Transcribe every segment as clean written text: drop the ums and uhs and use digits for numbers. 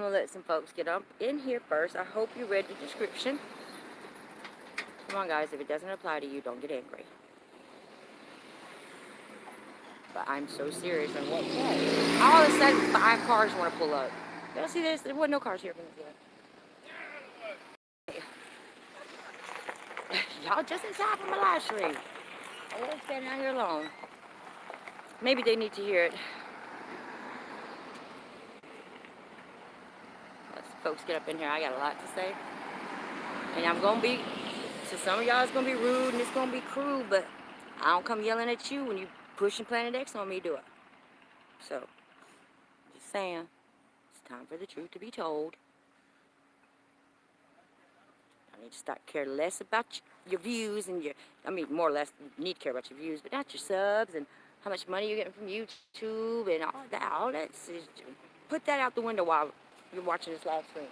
I'm gonna let some folks get up in here first. I hope you read the description. Come on, guys, if it doesn't apply to you, don't get angry. But I'm so serious on what all of a sudden 5 cars want to pull up. Y'all see this? There wasn't no cars here from this. Y'all just inside from a live stream. They're standing out here alone. Maybe they need to hear it. Let's folks get up in here. I got a lot to say. And I'm going to be, to some of y'all it's going to be rude and it's going to be cruel, but I don't come yelling at you when you pushing Planet X on me, do it. So, just saying, it's time for the truth to be told. I need to start care less about your views and more or less, you need to care about your views, but not your subs and how much money you're getting from YouTube and all that. Put that out the window while you're watching this live stream.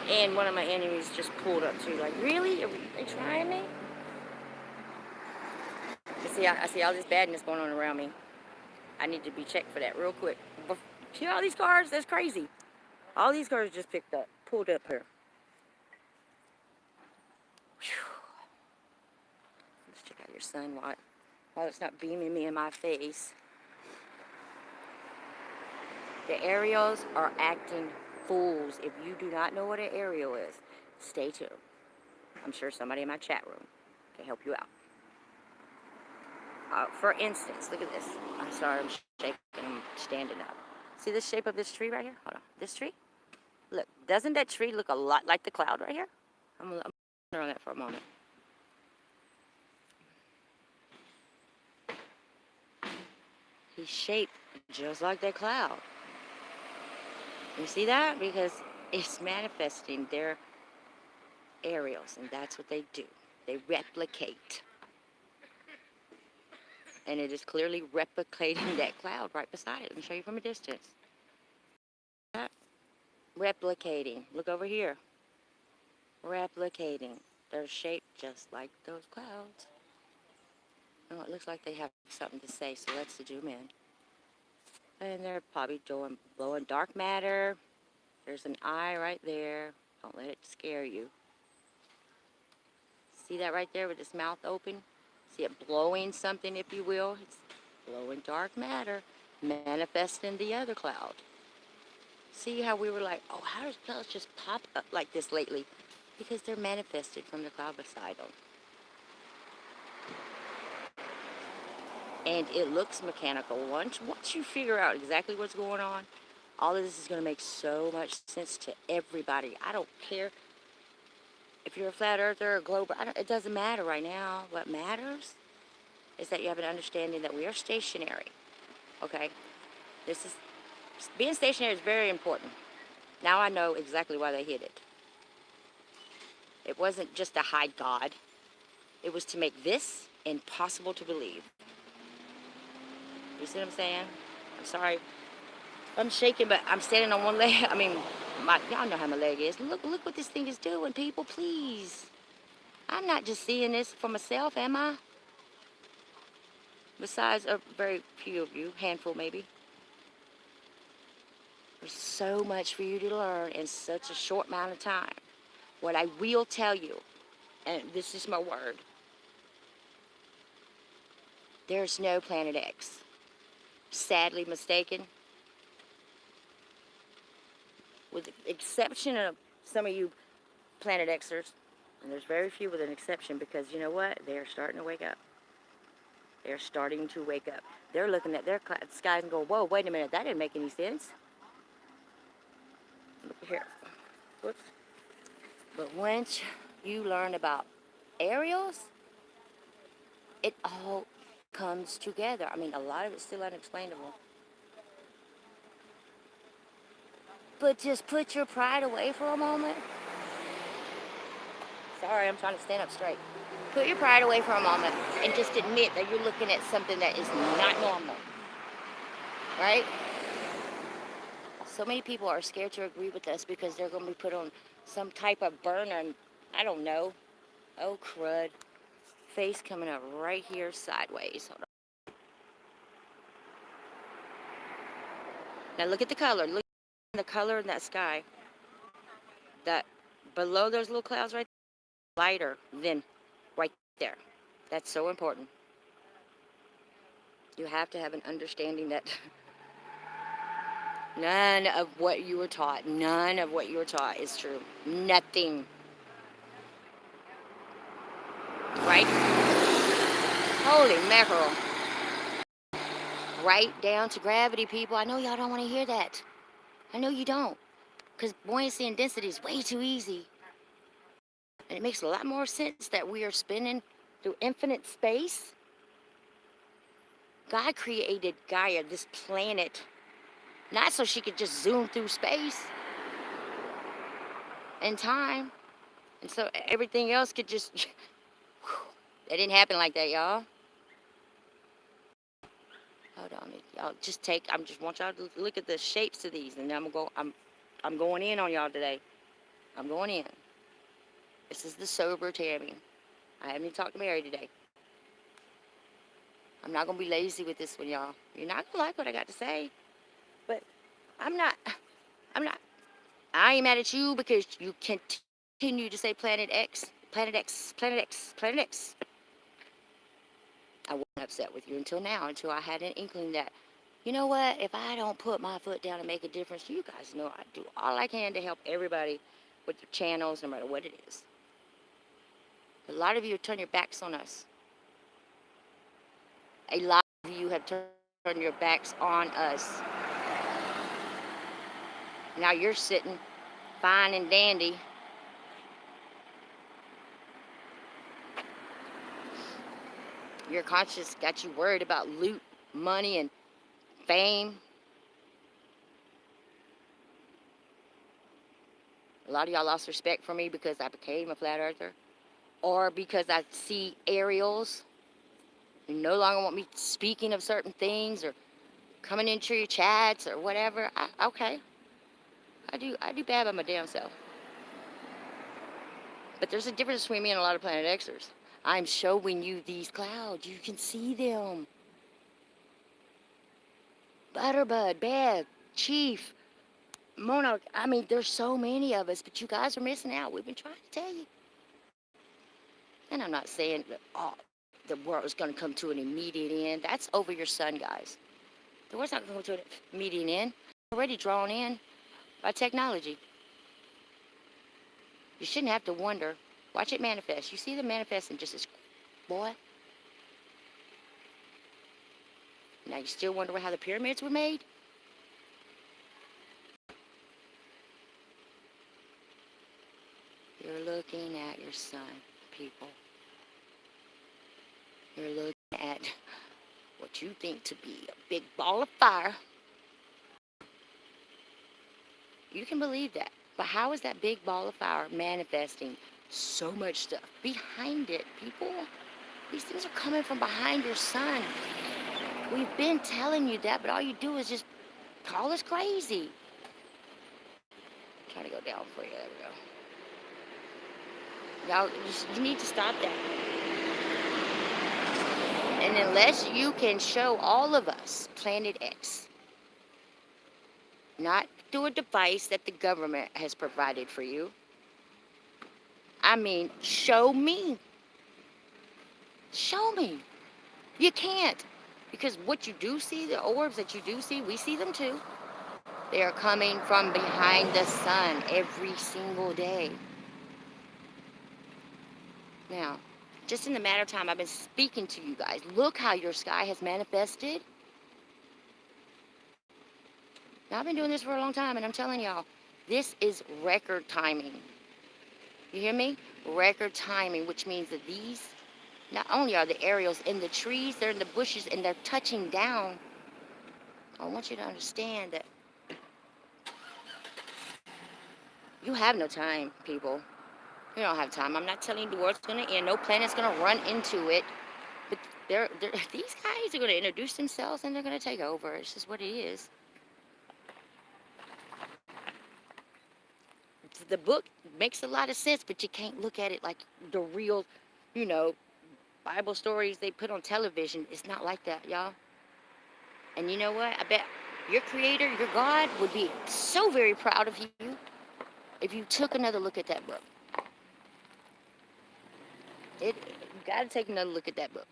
And one of my enemies just pulled up too. Like, really? Are they trying me? I see all this badness going on around me. I need to be checked for that real quick. See all these cars? That's crazy. All these cars just pulled up here. Whew. Let's check out your sun while it's not beaming me in my face. The aerials are acting fools. If you do not know what an aerial is, stay tuned. I'm sure somebody in my chat room can help you out. For instance, look at this. I'm sorry, I'm shaking. I'm standing up. See the shape of this tree right here? Hold on. This tree? Look, doesn't that tree look a lot like the cloud right here? I'm going to on that for a moment. He's shaped just like that cloud. You see that? Because it's manifesting their aerials, and that's what they do. They replicate. And it is clearly replicating that cloud right beside it. Let me show you from a distance. Replicating. Look over here. Replicating. They're shaped just like those clouds. Oh, it looks like they have something to say, so let's zoom in. And they're probably blowing dark matter. There's an eye right there. Don't let it scare you. See that right there with its mouth open? See it blowing something, if you will? It's blowing dark matter, manifesting the other cloud. See how we were like, oh, how does clouds just pop up like this lately? Because they're manifested from the cloud beside them. And it looks mechanical. Once you figure out exactly what's going on, all of this is going to make so much sense to everybody. I don't care if you're a flat earther or a globe. It doesn't matter right now. What matters is that you have an understanding that we are stationary. Okay? Being stationary is very important. Now I know exactly why they hid it. It wasn't just to hide God. It was to make this impossible to believe. You see what I'm saying? I'm sorry. I'm shaking, but I'm standing on one leg. Y'all know how my leg is. Look what this thing is doing, people, please. I'm not just seeing this for myself, am I? Besides a very few of you, handful maybe. There's so much for you to learn in such a short amount of time. What I will tell you, and this is my word, there's no Planet X. Sadly mistaken. With the exception of some of you Planet Xers, and there's very few with an exception, because you know what? They're starting to wake up. They're starting to wake up. They're looking at their skies and go, whoa, wait a minute, that didn't make any sense. Look here. Whoops. But once you learn about aerials, it all comes together. A lot of it's still unexplainable. But just put your pride away for a moment. Sorry, I'm trying to stand up straight. Put your pride away for a moment and just admit that you're looking at something that is not normal. Right? So many people are scared to agree with us because they're going to be put on some type of burner. And I don't know. Oh, crud. Face coming up right here sideways. Hold on. Now look at the color. Look at the color in that sky. That below those little clouds right there, lighter than right there. That's so important. You have to have an understanding that none of what you were taught, none of what you were taught is true. Nothing. Right? Holy mackerel. Right down to gravity, people. I know y'all don't want to hear that. I know you don't. Because buoyancy and density is way too easy. And it makes a lot more sense that we are spinning through infinite space. God created Gaia, this planet, not so she could just zoom through space and time. And so everything else could just... That didn't happen like that, y'all. Hold on, y'all. I just want y'all to look at the shapes of these, and I'm going in on y'all today. I'm going in. This is the sober Tammy. I haven't even talked to Mary today. I'm not gonna be lazy with this one, y'all. You're not gonna like what I got to say, but I'm not. I ain't mad at you because you continue to say Planet X, Planet X, Planet X, Planet X. I wasn't upset with you until now, until I had an inkling that, you know what, if I don't put my foot down and make a difference, you guys know I do all I can to help everybody with their channels, no matter what it is. A lot of you have turned your backs on us. A lot of you have turned your backs on us. Now you're sitting fine and dandy. Your conscience got you worried about loot, money, and fame. A lot of y'all lost respect for me because I became a flat earther, or because I see aerials. You no longer want me speaking of certain things or coming into your chats or whatever. Okay, I do bad by my damn self. But there's a difference between me and a lot of Planet Xers. I'm showing you these clouds. You can see them. Butterbud, Bev, Chief, Monarch. I mean, there's so many of us, but you guys are missing out. We've been trying to tell you. And I'm not saying that the world is going to come to an immediate end. That's over your sun, guys. The world's not going to come to an immediate end. It's already drawn in by technology. You shouldn't have to wonder. Watch it manifest. You see them manifesting just as, boy. Now you still wonder how the pyramids were made? You're looking at your sun, people. You're looking at what you think to be a big ball of fire. You can believe that. But how is that big ball of fire manifesting so much stuff behind it, people? These things are coming from behind your sun. We've been telling you that, but all you do is just call us crazy. I'm trying to go down for you. There we go. Y'all, you need to stop that. And unless you can show all of us Planet X, not through a device that the government has provided for you. I mean, show me. Show me. You can't. Because what you do see, the orbs that you do see, we see them too. They are coming from behind the sun every single day. Now, just in the matter of time, I've been speaking to you guys. Look how your sky has manifested. Now, I've been doing this for a long time, and I'm telling y'all, this is record timing. You hear me? Record timing, which means that these, not only are the aerials in the trees, they're in the bushes, and they're touching down. I want you to understand that you have no time, people. You don't have time. I'm not telling you the world's going to end. No planet's going to run into it. But these guys are going to introduce themselves, and they're going to take over. It's just what it is. The book makes a lot of sense, but you can't look at it like the real, Bible stories they put on television. It's not like that, y'all. And you know what? I bet Your creator, your God, would be so very proud of you if you took another look at that book. You got to take another look at that book.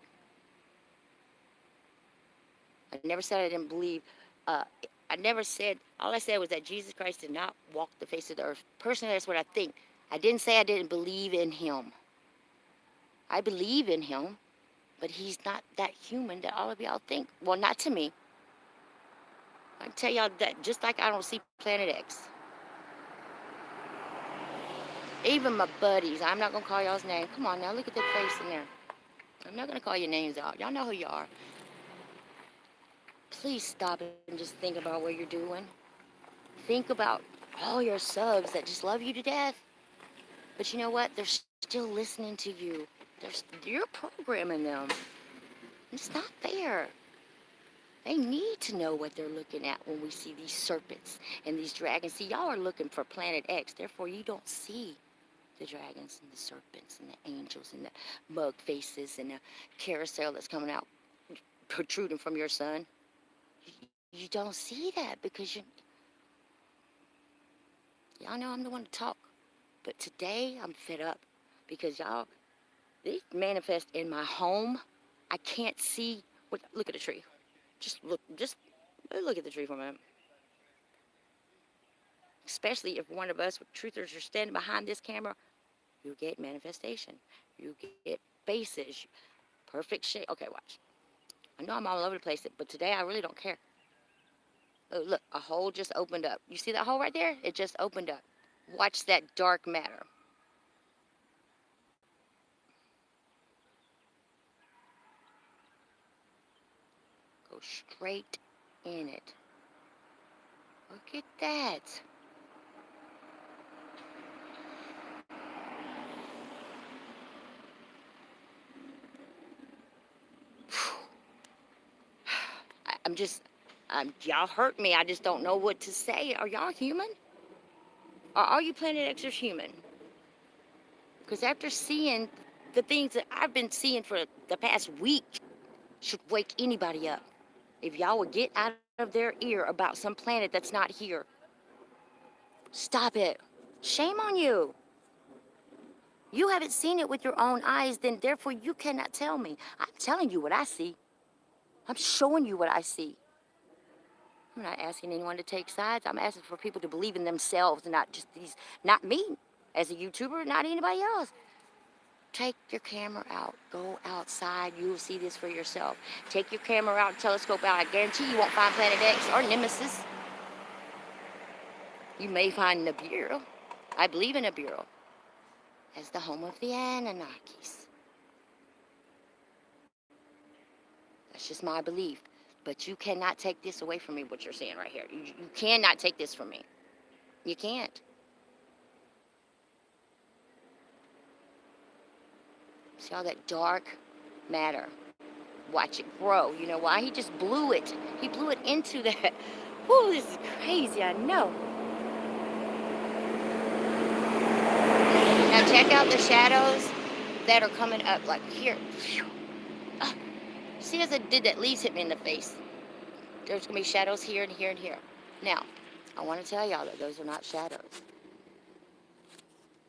I never said I didn't believe. Uh, I never said, all I said was that Jesus Christ did not walk the face of the earth. Personally, that's what I think. I didn't say I didn't believe in him. I believe in him, but he's not that human that all of y'all think. Well, not to me. I can tell y'all that just like I don't see Planet X. Even my buddies, I'm not going to call y'all's name. Come on now, look at that face in there. I'm not going to call your names out. Y'all know who you are. Please stop and just think about what you're doing. Think about all your subs that just love you to death. But you know what? They're still listening to you. You're programming them. It's not fair. They need to know what they're looking at when we see these serpents and these dragons. See, y'all are looking for Planet X. Therefore, you don't see the dragons and the serpents and the angels and the mug faces and the carousel that's coming out, protruding from your sun. You don't see that because y'all know I'm the one to talk. But today, I'm fed up because y'all, they manifest in my home. I can't see. Look at the tree. Just look at the tree for a minute. Especially if one of us with truthers are standing behind this camera, you get manifestation. You get faces, perfect shape. Okay, watch. I know I'm all over the place, but today I really don't care. Oh, look, a hole just opened up. You see that hole right there? It just opened up. Watch that dark matter. Go straight in it. Look at that. Y'all hurt me. I just don't know what to say. Are y'all human? Or are you Planet Xers human? Because after seeing the things that I've been seeing for the past week, should wake anybody up. If y'all would get out of their ear about some planet that's not here. Stop it. Shame on you. You haven't seen it with your own eyes, then therefore you cannot tell me. I'm telling you what I see. I'm showing you what I see. I'm not asking anyone to take sides. I'm asking for people to believe in themselves, not me as a YouTuber, not anybody else. Take your camera out. Go outside. You will see this for yourself. Take your camera out, telescope out. I guarantee you won't find Planet X or Nemesis. You may find Nibiru. I believe in Nibiru as the home of the Anunnakis. That's just my belief. But you cannot take this away from me, what you're saying right here. You cannot take this from me. You can't. See all that dark matter? Watch it grow. You know why? He just blew it. He blew it into that. Whoa, this is crazy, I know. Now check out the shadows that are coming up like here. See as it did that, leaves hit me in the face. There's going to be shadows here and here and here. Now, I want to tell y'all that those are not shadows.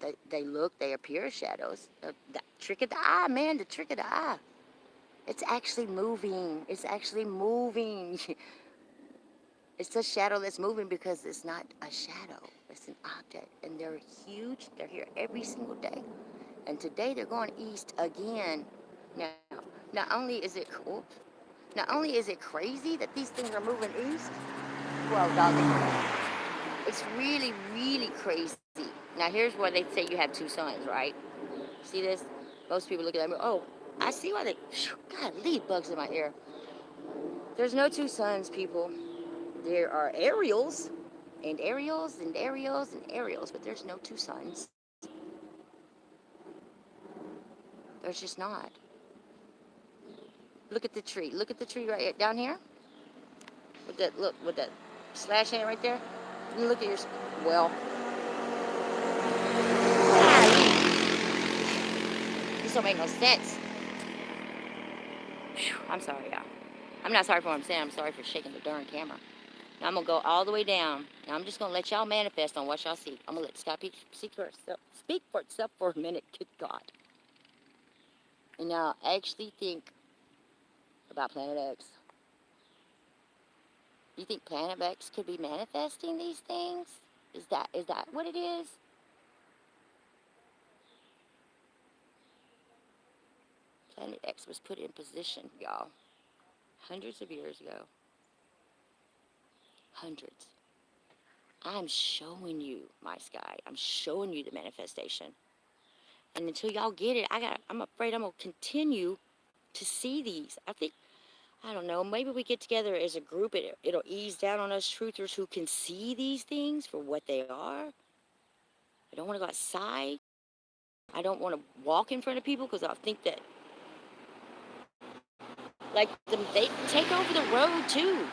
They appear as shadows. The trick of the eye, man, the trick of the eye. It's actually moving. It's actually moving. It's a shadow that's moving because it's not a shadow. It's an object. And they're huge. They're here every single day. And today they're going east again. Now, not only is it cool, not only is it crazy that these things are moving east, well, doggy, it's really, really crazy. Now, here's where they say you have two suns, right? See this? Most people look at me, oh, I see why they, God, leave bugs in my ear. There's no two suns, people. There are aerials, and aerials, and aerials, and aerials, but there's no two suns. There's just not. Look at the tree. Look at the tree right down here. With that slash hand right there. And look at your, well. This don't make no sense. Whew, I'm sorry, y'all. I'm not sorry for what I'm saying. I'm sorry for shaking the darn camera. Now I'm going to go all the way down. Now I'm just going to let y'all manifest on what y'all see. I'm going to let Scott speak for itself for a minute. Good God. And now actually think about Planet X. You think Planet X could be manifesting these things? Is that what it is? Planet X was put in position, y'all, hundreds of years ago. Hundreds. I'm showing you, my sky. I'm showing you the manifestation. And until y'all get it, I'm afraid I'm gonna continue to see these. I don't know, maybe we get together as a group, it'll ease down on us truthers who can see these things for what they are. I don't want to go outside. I don't want to walk in front of people because I'll think that, like, they take over the road too.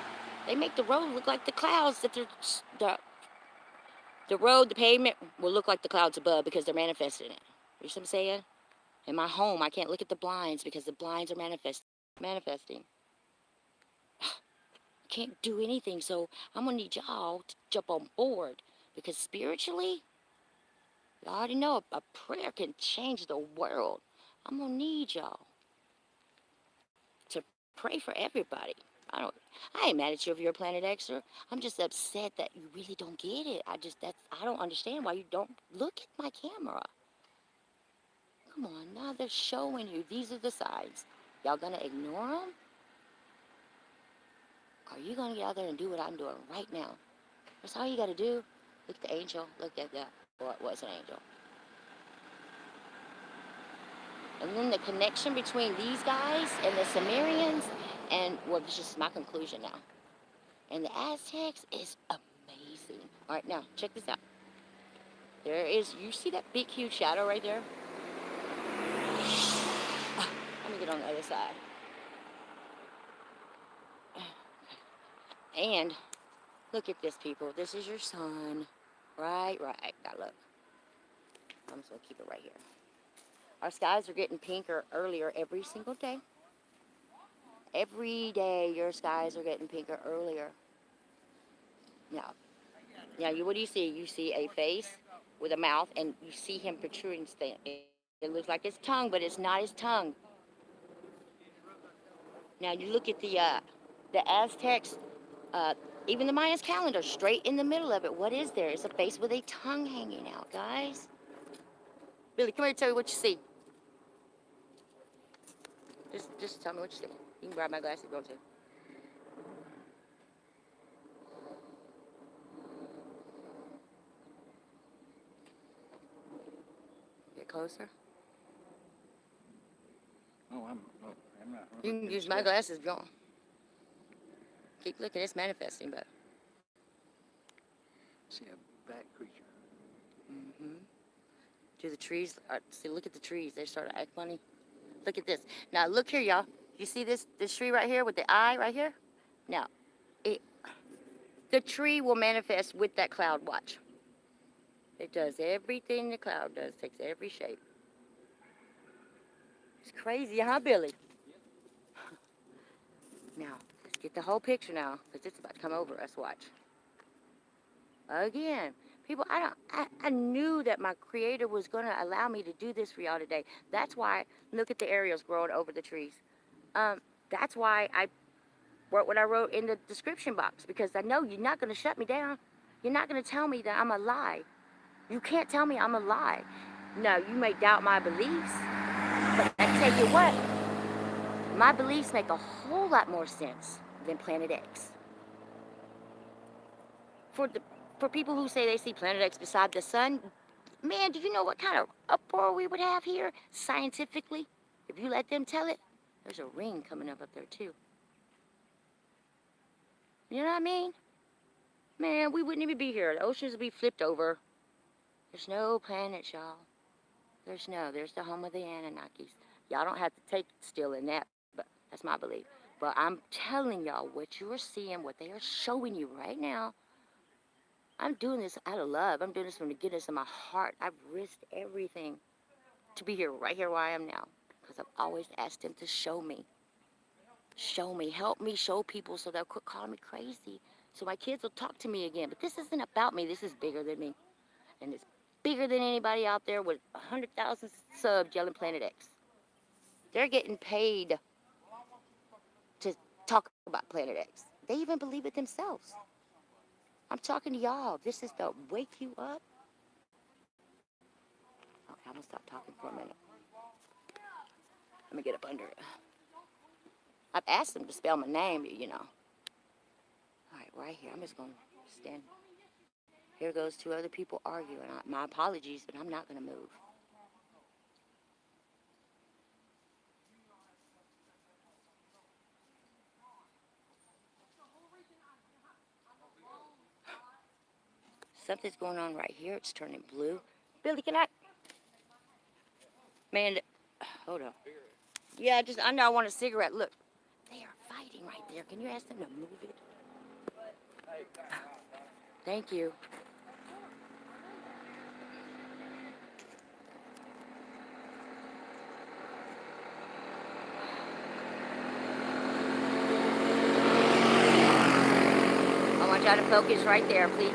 They make the road look like the clouds that the road, the pavement will look like the clouds above because they're manifesting it. You see what I'm saying? In my home, I can't look at the blinds because the blinds are manifesting. I can't do anything, so I'm gonna need y'all to jump on board because spiritually, you already know a prayer can change the world. I'm gonna need y'all to pray for everybody. I ain't mad at you if you're a Planet Xer. I'm just upset that you really don't get it. I don't understand why you don't look at my camera. Come on, now they're showing you. These are the signs. Y'all gonna ignore them? Or are you gonna get out there and do what I'm doing right now? That's all you gotta do. Look at the angel. Look at that. Well, it was an angel. And then the connection between these guys and the Sumerians, and well, this is just my conclusion now. And the Aztecs is amazing. All right, now check this out. There is, you see that big, huge shadow right there? Let me get on the other side. And look at this, people. This is your sun. Right. Now look. I'm just gonna keep it right here. Our skies are getting pinker earlier every single day. Every day your skies are getting pinker earlier. Now, what do you see? You see a face with a mouth, and you see him protruding. It looks like his tongue, but it's not his tongue. Now you look at the Aztecs, uh, even the Mayans calendar, straight in the middle of it. What is there? It's a face with a tongue hanging out, guys. Billy, come here and tell me what you see. Just tell me what you see. You can grab my glasses if you want to. Get closer. I'm not. You can use my glasses if you want. Keep looking, it's manifesting, but. See a bat creature. Mm-hmm. Do the trees, see, look at the trees. They start to act funny. Look at this. Now, look here, y'all. You see this tree right here with the eye right here? Now, the tree will manifest with that cloud. Watch. It does everything the cloud does. Takes every shape. It's crazy, huh, Billy? Now, let's get the whole picture now, because it's about to come over us. Watch. Again. People, I knew that my creator was going to allow me to do this for y'all today. That's why, look at the aerials growing over the trees. That's why I wrote what I wrote in the description box, because I know you're not going to shut me down. You're not going to tell me that I'm a lie. You can't tell me I'm a lie. No, you may doubt my beliefs, but I tell you what, my beliefs make a whole lot more sense than Planet X. For people who say they see Planet X beside the sun, man, do you know what kind of uproar we would have here scientifically if you let them tell it? There's a ring coming up there too. You know what I mean? Man, we wouldn't even be here. The oceans would be flipped over. There's no planets, y'all. There's the home of the Anunnakis. Y'all don't have to take still in that, but that's my belief. But I'm telling y'all what you are seeing, what they are showing you right now. I'm doing this out of love. I'm doing this from the goodness of my heart. I've risked everything to be here, right here where I am now. Because I've always asked him to show me. Show me. Help me show people so they'll quit calling me crazy. so my kids will talk to me again. But this isn't about me. This is bigger than me. And it's bigger than anybody out there with 100,000 subs yelling Planet X. They're getting paid to talk about Planet X. They even believe it themselves. I'm talking to y'all. This is to wake you up. Okay, I'm gonna stop talking for a minute. Let me get up under it. I've asked them to spell my name, you know. All right, right here. I'm just gonna stand. Here goes two other people arguing. My apologies, but I'm not gonna move. Something's going on right here. It's turning blue. Billy, can I? Man, hold on. Yeah, I know I want a cigarette. Look, they are fighting right there. Can you ask them to move it? Thank you. I want y'all to focus right there, please.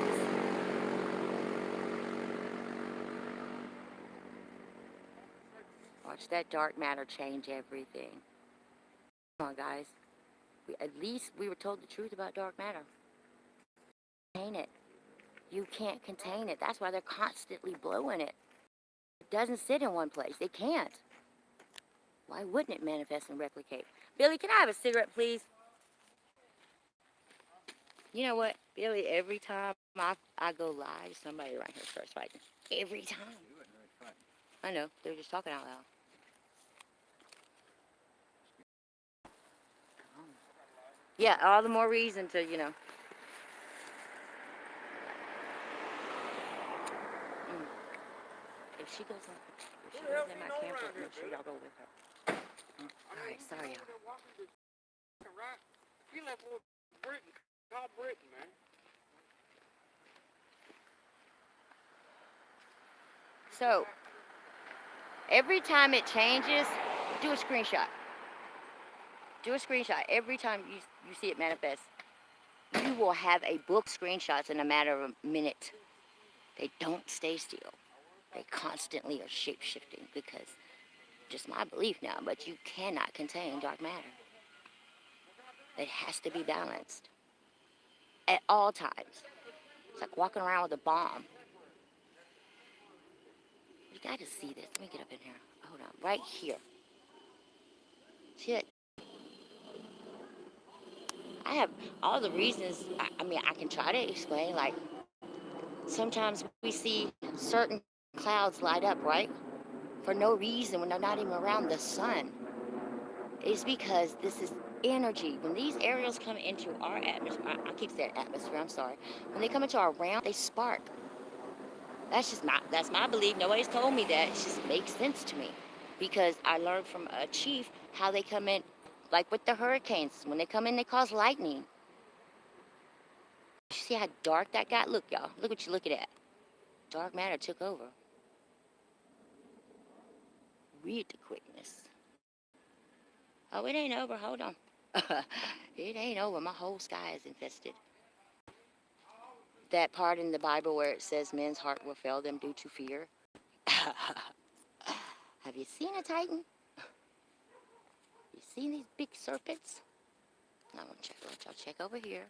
Watch that dark matter change everything. Come on, guys. At least we were told the truth about dark matter. Contain it. You can't contain it. That's why they're constantly blowing it. It doesn't sit in one place. It can't. Why wouldn't it manifest and replicate? Billy, can I have a cigarette, please? You know what, Billy, every time I go live, somebody around here starts fighting. Every time. I know, they're just talking out loud. Yeah, all the more reason to, you know. Mm. If she goes in my camper, make sure y'all go with her. All right, sorry, y'all. You left with Britain. Call Britain, man. So, every time it changes, do a screenshot. Do a screenshot. Every time you see it manifest, you will have a book screenshots in a matter of a minute. They don't stay still. They constantly are shape-shifting because just my belief now, but you cannot contain dark matter. It has to be balanced at all times. It's like walking around with a bomb. You got to see this. Let me get up in here. Hold on. Right here. See that? I have all the reasons. I mean, I can try to explain. Like, sometimes we see certain clouds light up, right? For no reason when they're not even around the sun. It's because this is energy. When these aerials come into our atmosphere, I keep saying atmosphere, I'm sorry. When they come into our realm, they spark. That's my belief. Nobody's told me that. It just makes sense to me. Because I learned from a chief how they come in, like with the hurricanes. When they come in, they cause lightning. You see how dark that got? Look, y'all. Look what you're looking at. Dark matter took over. Read the quickness. Oh, it ain't over. Hold on. It ain't over. My whole sky is infested. That part in the Bible where it says men's heart will fail them due to fear. Have you seen a titan? You seen these big serpents? I want y'all check over here.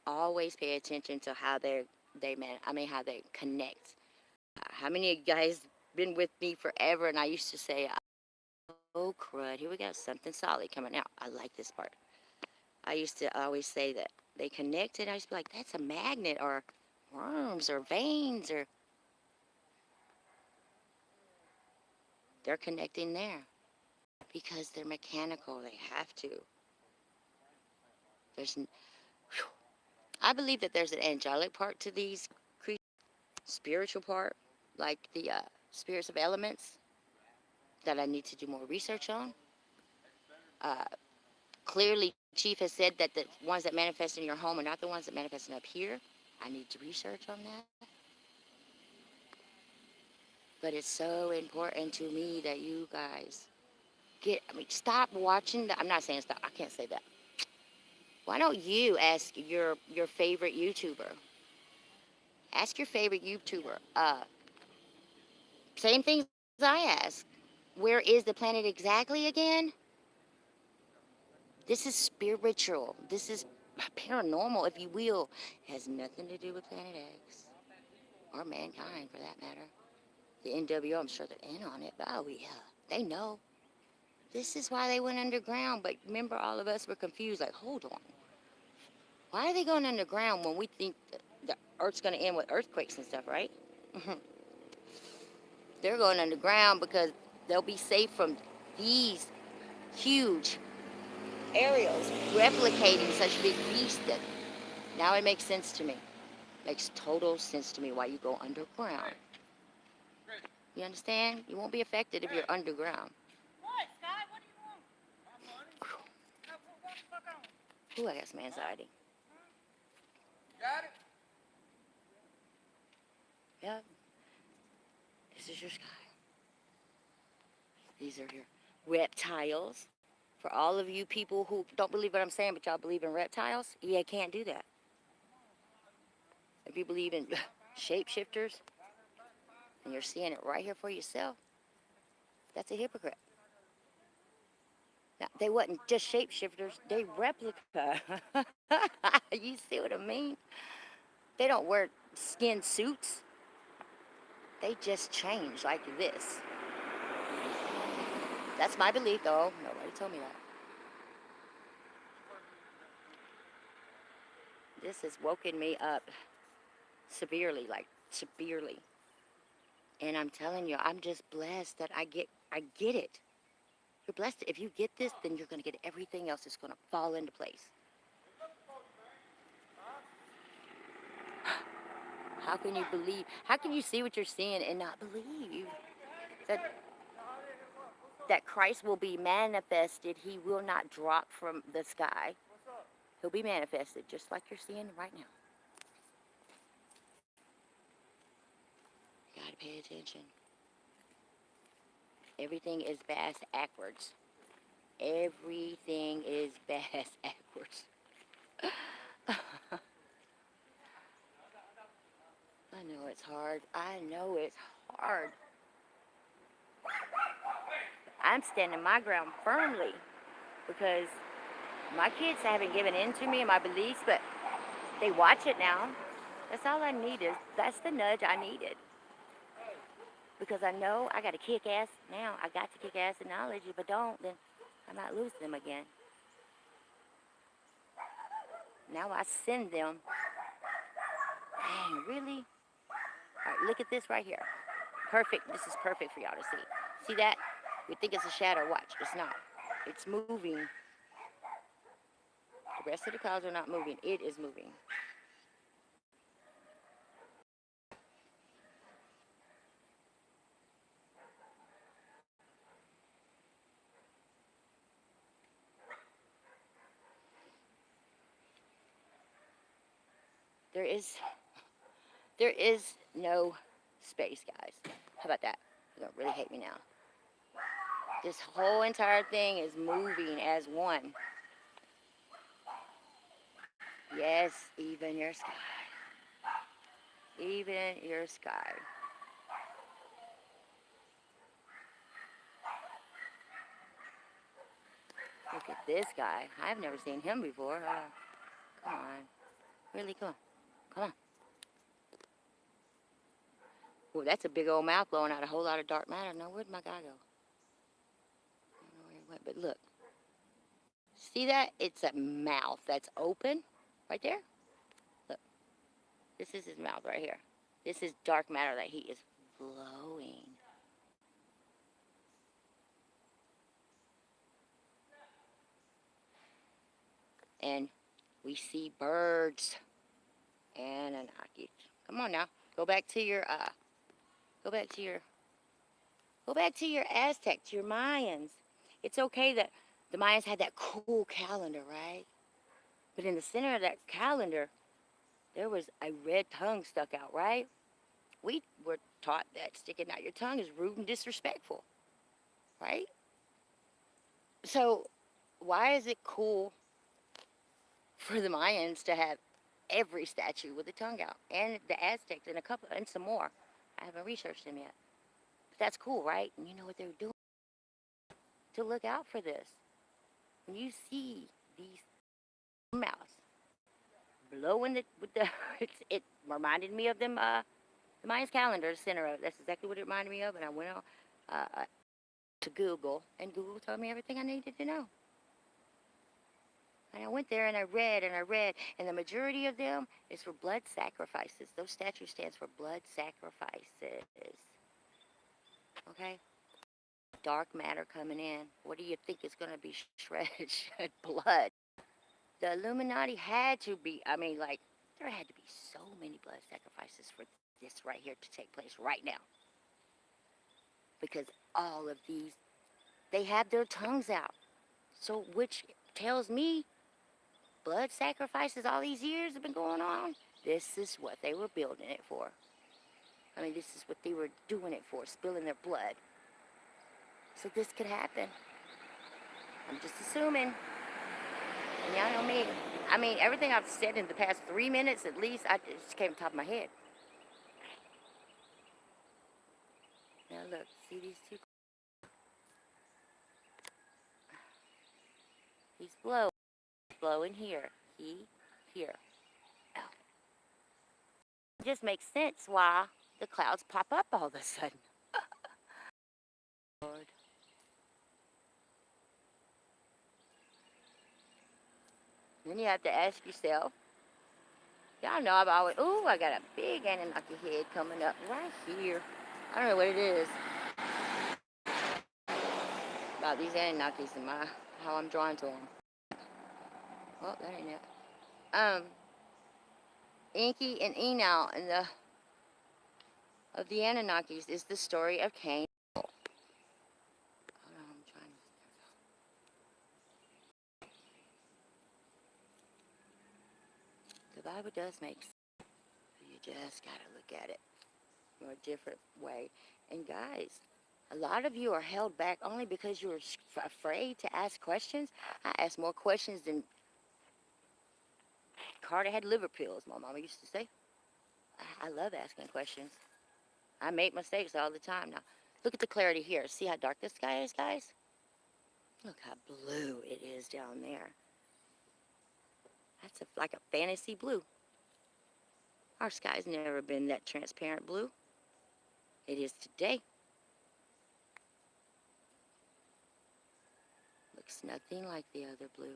Always pay attention to how how they connect. How many of you guys been with me forever? And I used to say, oh crud, here we go, something solid coming out. I like this part. I used to always say that they connected. I used to be like, that's a magnet or worms or veins or they're connecting there because they're mechanical. They have to. There's, I believe that there's an angelic part to these creatures, spiritual part, like the spirits of elements that I need to do more research on. Uh, Clearly, Chief has said that the ones that manifest in your home are not the ones that manifest up here. I need to research on that. But it's so important to me that you guys stop watching. I'm not saying stop. I can't say that. Why don't you ask your favorite YouTuber? Ask your favorite YouTuber. Same things I ask. Where is the planet exactly again? This is spiritual. This is paranormal, if you will. It has nothing to do with Planet X or mankind, for that matter. The NWO, I'm sure they're in on it, but oh yeah, they know. This is why they went underground. But remember, all of us were confused. Like, hold on, why are they going underground when we think the Earth's going to end with earthquakes and stuff, right? They're going underground because they'll be safe from these huge aerials replicating such big beasts. That now it makes sense to me. Makes total sense to me why you go underground. You understand? You won't be affected if you're underground. What, Sky? What do you want? My money. What the fuck on? Ooh, I got some anxiety. Got it? Yep. This is your sky. These are your reptiles. For all of you people who don't believe what I'm saying, but y'all believe in reptiles, yeah, can't do that. If you believe in shapeshifters and you're seeing it right here for yourself, that's a hypocrite. Now, they wasn't just shapeshifters, they replica. You see what I mean? They don't wear skin suits. They just change like this. That's my belief, though. Nobody told me that. This has woken me up severely, like severely. And I'm telling you, I'm just blessed that I get it. You're blessed. If you get this, then you're going to get everything else. It's going to fall into place. How can you believe? How can you see what you're seeing and not believe that that Christ will be manifested? He will not drop from the sky. He'll be manifested just like you're seeing right now. You gotta pay attention. Everything is bass backwards. Everything is bass backwards. I know it's hard. I know it's hard. I'm standing my ground firmly because my kids haven't given in to me and my beliefs, but they watch it now. That's all I needed. That's the nudge I needed. Because I know I got to kick ass now. I got to kick ass in knowledge. If I don't, then I might lose them again. Now I send them. Dang, really? All right, look at this right here. Perfect. This is perfect for y'all to see. See that? We think it's a shadow. Watch. It's not. It's moving. The rest of the clouds are not moving. It is moving. There is no space, guys. How about that? You're gonna really hate me now. This whole entire thing is moving as one. Yes, even your sky. Even your sky. Look at this guy. I've never seen him before. Come on. Really, come on. Come on. Well, that's a big old mouth blowing out a whole lot of dark matter. Now, where'd my guy go? I don't know where he went, but look. See that? It's a mouth that's open right there. Look. This is his mouth right here. This is dark matter that he is blowing. And we see birds. Anunnaki. Come on now. Go back to your go back to your Aztecs, your Mayans. It's okay that the Mayans had that cool calendar, right? But in the center of that calendar, there was a red tongue stuck out, right? We were taught that sticking out your tongue is rude and disrespectful, right? So why is it cool for the Mayans to have every statue with a tongue out, and the Aztecs and a couple and some more. I haven't researched them yet, but that's cool, right? And you know what they were doing to look out for this. When you see these mouths blowing it with the, it reminded me of them. The Mayans calendar, the center of it. That's exactly what it reminded me of. And I went on to Google, and Google told me everything I needed to know. And I went there and I read and I read, and the majority of them is for blood sacrifices. Those statues stands for blood sacrifices. Okay? Dark matter coming in. What do you think is going to be shredded? Shed blood. The Illuminati had to be, I mean, like, there had to be so many blood sacrifices for this right here to take place right now. Because all of these, they have their tongues out. So, which tells me blood sacrifices all these years have been going on. This is what they were building it for. I mean, this is what they were doing it for, spilling their blood. So this could happen. I'm just assuming. And y'all know me. I mean, everything I've said in the past 3 minutes at least, it just came top of my head. Now look, see these two? He's blowing. Blowing here. Here. Oh. It just makes sense why the clouds pop up all of a sudden. Lord. Then you have to ask yourself, y'all know I've always, ooh, I got a big Anunnaki head coming up right here. I don't know what it is about these Anunnakis and how I'm drawn to them. Well, that ain't it. Enki and Enau and of the Anunnakis is the story of Cain. Hold on, I'm trying to. The Bible does make sense. You just gotta look at it from a different way. And guys, a lot of you are held back only because you're afraid to ask questions. I ask more questions than Carter had liver pills, my mama used to say. I love asking questions. I make mistakes all the time now. Look at the clarity here. See how dark this sky is, guys? Look how blue it is down there. That's like a fantasy blue. Our sky's never been that transparent blue. It is today. Looks nothing like the other blue.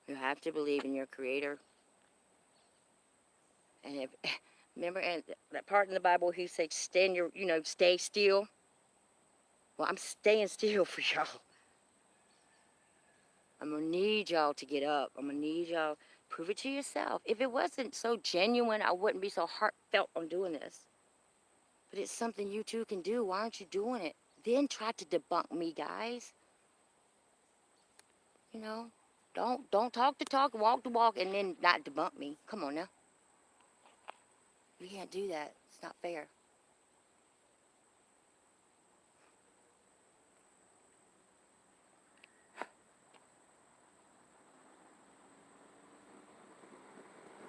You have to believe in your creator. And if, remember in that part in the Bible he said, stay still. Well, I'm staying still for y'all. I'm gonna need y'all to get up. I'm gonna need y'all, prove it to yourself. If it wasn't so genuine, I wouldn't be so heartfelt on doing this. But it's something you two can do. Why aren't you doing it? Then try to debunk me, guys. You know, don't talk the talk, walk the walk, and then not debunk me. Come on now. You can't do that. It's not fair.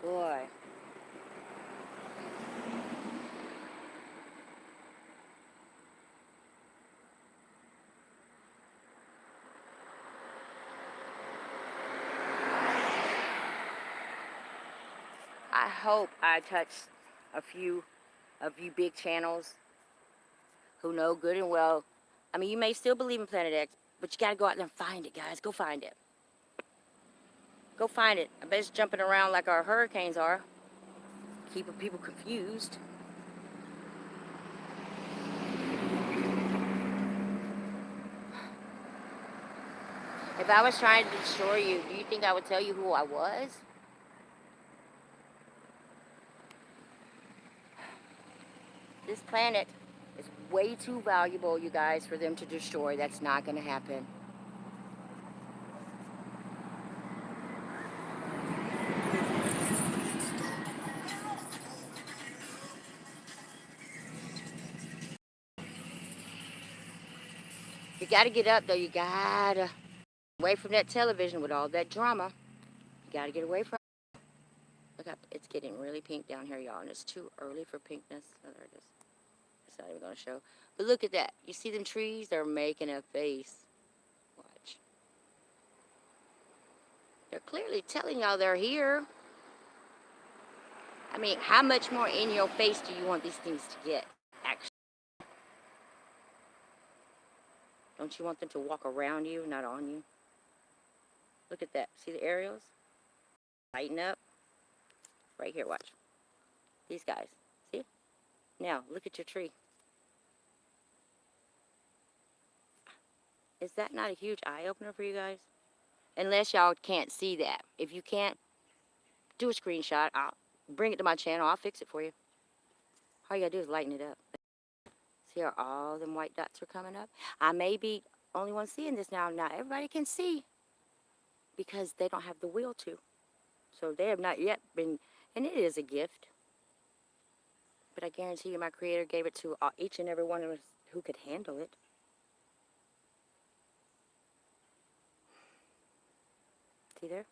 Boy. I hope I touch a few of you big channels who know good and well. I mean, you may still believe in Planet X, but you gotta go out there and find it, guys. Go find it. Go find it. I bet it's jumping around like our hurricanes are, keeping people confused. If I was trying to destroy you, do you think I would tell you who I was? This planet is way too valuable, you guys, for them to destroy. That's not going to happen. got to get up, though. You got to away from that television with all that drama. You got to get away from it. Look up. It's getting really pink down here, y'all, and it's too early for pinkness. Oh, there it is. It's not even going to show. But look at that. You see them trees? They're making a face. Watch. They're clearly telling y'all they're here. I mean, how much more in your face do you want these things to get, actually? Don't you want them to walk around you, not on you? Look at that. See the aerials? Lighten up. Right here, watch. These guys. See? Now, look at your tree. Is that not a huge eye-opener for you guys? Unless y'all can't see that. If you can't, do a screenshot. I'll bring it to my channel. I'll fix it for you. All you gotta do is lighten it up. See how all them white dots are coming up? I may be only one seeing this now. Not everybody can see because they don't have the will to. So they have not yet been, and it is a gift. But I guarantee you my Creator gave it to each and every one of us who could handle it. See there?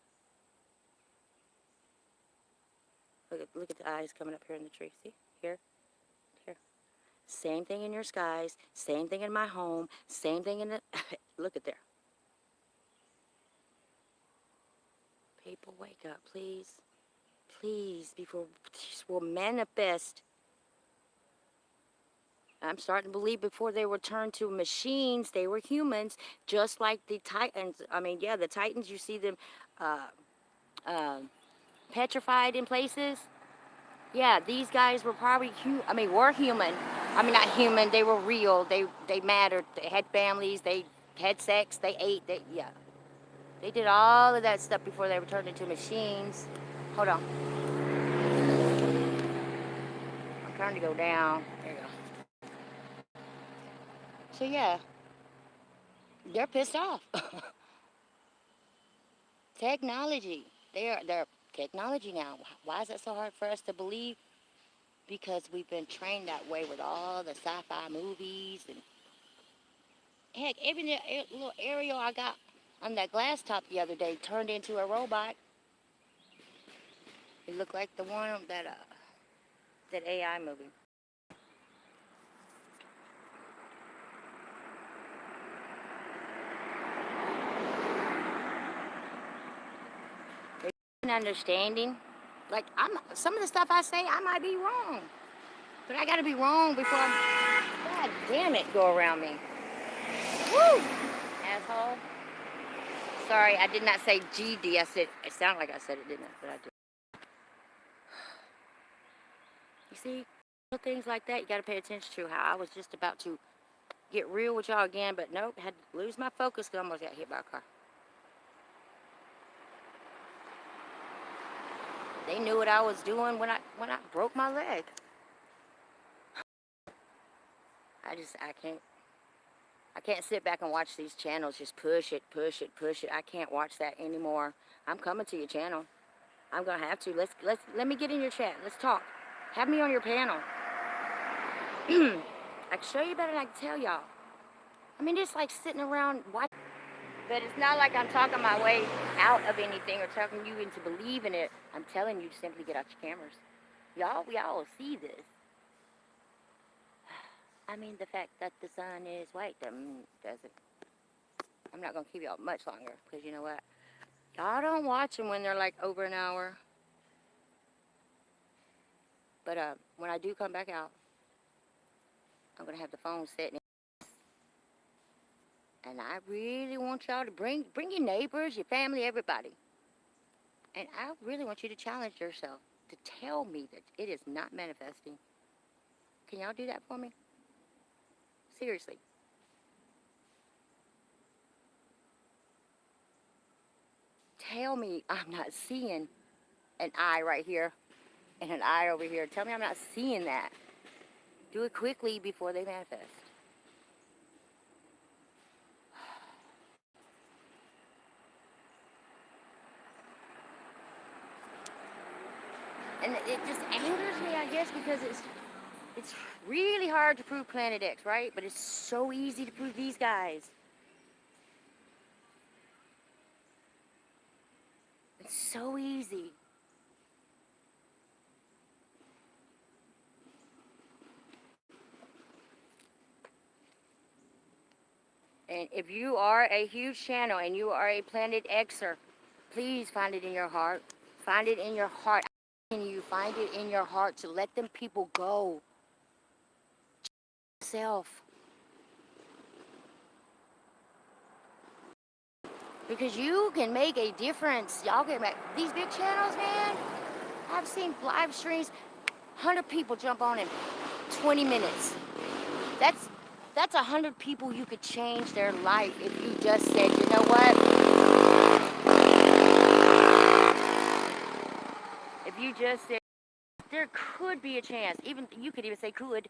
Look at the eyes coming up here in the tree. See? Here? Here. Same thing in your skies. Same thing in my home. Same thing in the... Look at there. People, wake up, please. Please, before this will manifest. I'm starting to believe before they were turned to machines, they were humans, just like the Titans. I mean, yeah, the Titans, you see them petrified in places. Yeah, these guys were probably were human. I mean, not human, they were real. They mattered. They had families, they had sex, they ate, yeah. They did all of that stuff before they were turned into machines. Hold on. I'm trying to go down. There you go. So yeah, they're pissed off. Technology. They're technology now. Why is that so hard for us to believe? Because we've been trained that way with all the sci-fi movies and heck, even the little aerial I got on that glass top the other day turned into a robot. It looked like the one of that AI movie. Understanding, like some of the stuff I say, I might be wrong, but I gotta be wrong before God damn it, go around me. Woo, asshole. Sorry, I did not say GD. I said it sounded like I said it, didn't it? But I did. You see, little things like that you gotta pay attention to. How I was just about to get real with y'all again, but nope, had to lose my focus because I almost got hit by a car. They knew what I was doing when I broke my leg. I can't sit back and watch these channels just push it. I can't watch that anymore. I'm coming to your channel. I'm gonna have to. Let me get in your chat. Let's talk. Have me on your panel. I can show you better than I can tell y'all. I mean, just like sitting around watching. But it's not like I'm talking my way out of anything or talking you into believing it. I'm telling you to simply get out your cameras. Y'all will see this. I mean, the fact that the sun is white doesn't. I'm not going to keep y'all much longer because you know what? Y'all don't watch them when they're like over an hour. But when I do come back out, I'm going to have the phone set. And I really want y'all to bring your neighbors, your family, everybody. And I really want you to challenge yourself to tell me that it is not manifesting. Can y'all do that for me? Seriously. Tell me I'm not seeing an eye right here and an eye over here. Tell me I'm not seeing that. Do it quickly before they manifest. And it just angers me, I guess, because it's really hard to prove Planet X, right? But it's so easy to prove these guys. It's so easy. And if you are a huge channel and you are a Planet Xer, please find it in your heart. Find it in your heart. And you find it in your heart to let them people go. Self. Because you can make a difference. Y'all can make these big channels, man. I've seen live streams, 100 people jump on in 20 minutes. That's 100 people you could change their life if you just said, you know what? If you just said, there could be a chance. Even you could even say could,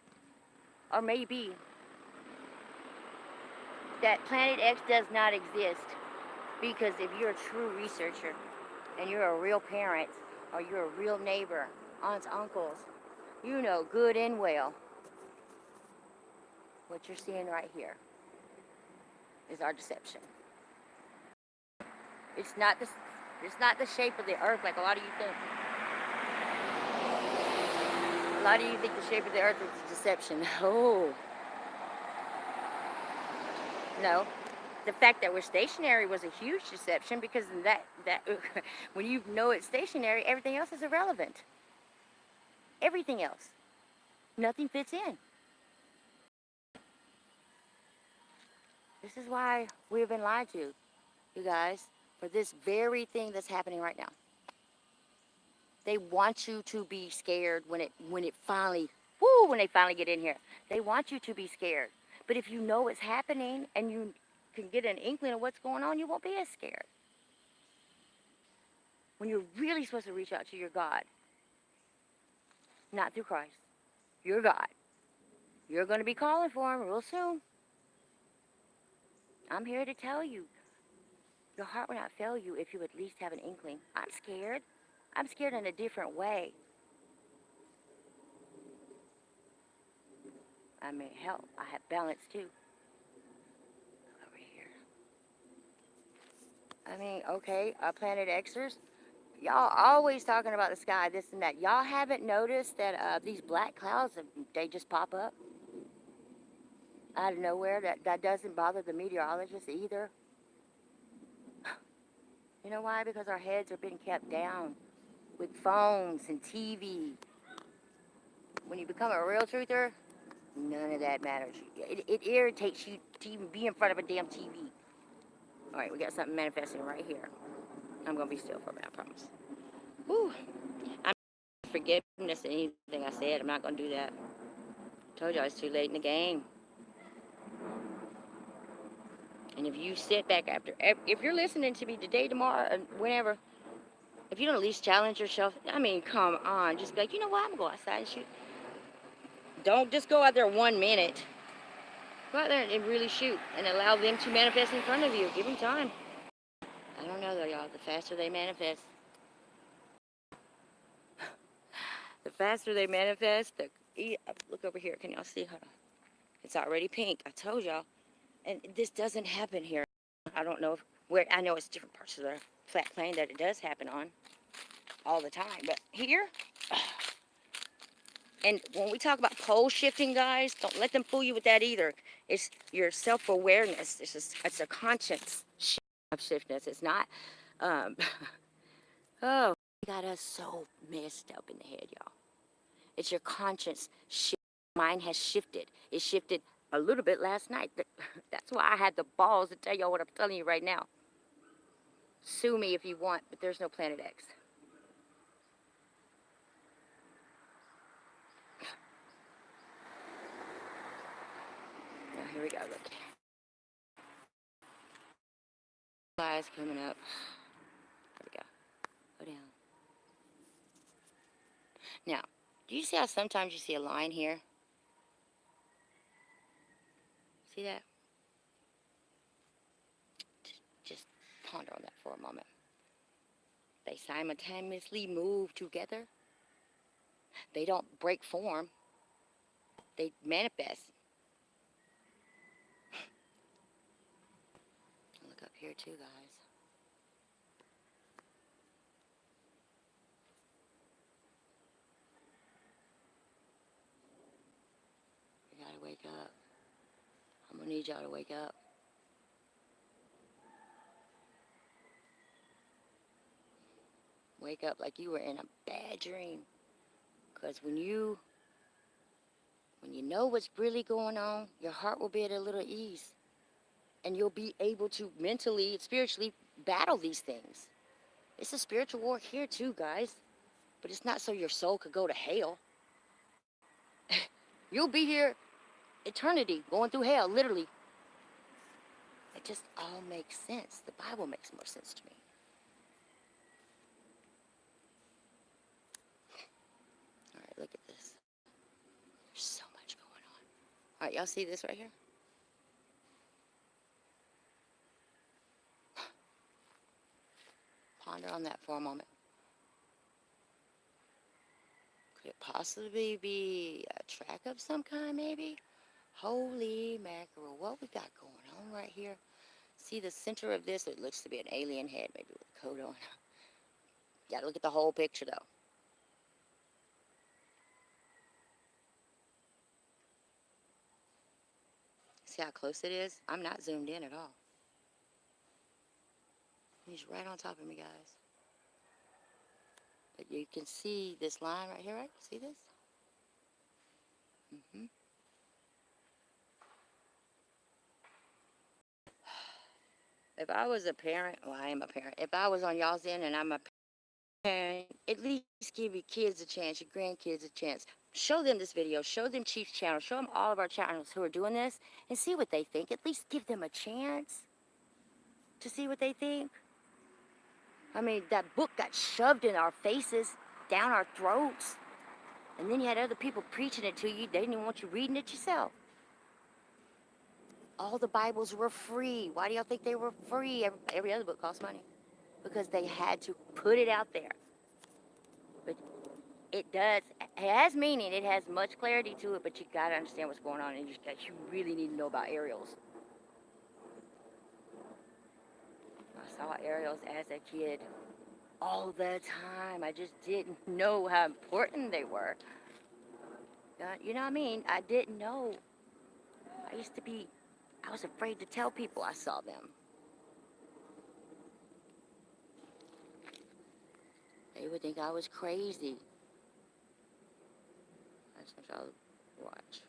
or maybe, that Planet X does not exist. Because if you're a true researcher and you're a real parent or you're a real neighbor, aunts, uncles, you know good and well what you're seeing right here is our deception. It's not the shape of the earth like a lot of you think. A lot of you think the shape of the earth is deception. Oh. No. The fact that we're stationary was a huge deception because that when you know it's stationary, everything else is irrelevant. Everything else. Nothing fits in. This is why we've been lied to, you guys, for this very thing that's happening right now. They want you to be scared when it finally, when they finally get in here. They want you to be scared. But if you know it's happening and you can get an inkling of what's going on, you won't be as scared. When you're really supposed to reach out to your God, not through Christ, your God. You're going to be calling for him real soon. I'm here to tell you, your heart will not fail you if you at least have an inkling. I'm scared. I'm scared in a different way. I mean, hell, I have balance too. Over here. I mean, okay, Planet Xers, y'all always talking about the sky, this and that. Y'all haven't noticed that these black clouds, they just pop up out of nowhere? That doesn't bother the meteorologists either. You know why? Because our heads are being kept down with phones and TV. When you become a real truther, none of that matters. It irritates you to even be in front of a damn TV. All right, we got something manifesting right here. I'm going to be still for a minute, I promise. Whew. I'm not forgiveness of anything I said. I'm not going to do that. Told y'all it's too late in the game. And if you sit back if you're listening to me today, tomorrow, or whenever, if you don't at least challenge yourself, I mean, come on. Just be like, you know what? I'm going to go outside and shoot. Don't just go out there 1 minute. Go out there and really shoot and allow them to manifest in front of you. Give them time. I don't know though, y'all. The faster they manifest, look over here. Can y'all see? Hold on. It's already pink. I told y'all. And this doesn't happen here. I don't know where. I know it's different parts of the flat plane that it does happen on all the time. But here, and when we talk about pole shifting, guys, don't let them fool you with that either. It's your self-awareness. It's a conscience of shiftness. It's not, oh, got us so messed up in the head, y'all. It's your conscience shift. Mine has shifted. It shifted a little bit last night. That's why I had the balls to tell y'all what I'm telling you right now. Sue me if you want, but there's no Planet X. Now, here we go, look. Eyes coming up. There we go. Go down. Now, do you see how sometimes you see a line here? See that? Just ponder on that for a moment. They simultaneously move together. They don't break form. They manifest. Look up here too, guys. need y'all to wake up. Wake up like you were in a bad dream. Because when you know what's really going on, your heart will be at a little ease. And you'll be able to mentally and spiritually battle these things. It's a spiritual war here too, guys. But it's not so your soul could go to hell. You'll be here eternity going through hell, literally. It just all makes sense. The Bible makes more sense to me. All right, look at this. There's so much going on. All right, y'all see this right here? Ponder on that for a moment. Could it possibly be a track of some kind, maybe? Holy mackerel, what we got going on right here? See the center of this? It looks to be an alien head, maybe with a coat on. Gotta look at the whole picture, though. See how close it is? I'm not zoomed in at all. He's right on top of me, guys. But you can see this line right here, right? See this? Mm-hmm. If I was a parent, well, I am a parent. If I was on y'all's end and I'm a parent, at least give your kids a chance, your grandkids a chance. Show them this video. Show them Chief's channel. Show them all of our channels who are doing this and see what they think. At least give them a chance to see what they think. I mean, that book got shoved in our faces, down our throats. And then you had other people preaching it to you. They didn't even want you reading it yourself. All the Bibles were free. Why do y'all think they were free? Every other book costs money. Because they had to put it out there. But it does, it has meaning. It has much clarity to it, but you gotta understand what's going on, and you really need to know about aerials. I saw aerials as a kid all the time. I just didn't know how important they were. You know what I mean? I didn't know. I was afraid to tell people I saw them. They would think I was crazy. I just want y'all to watch.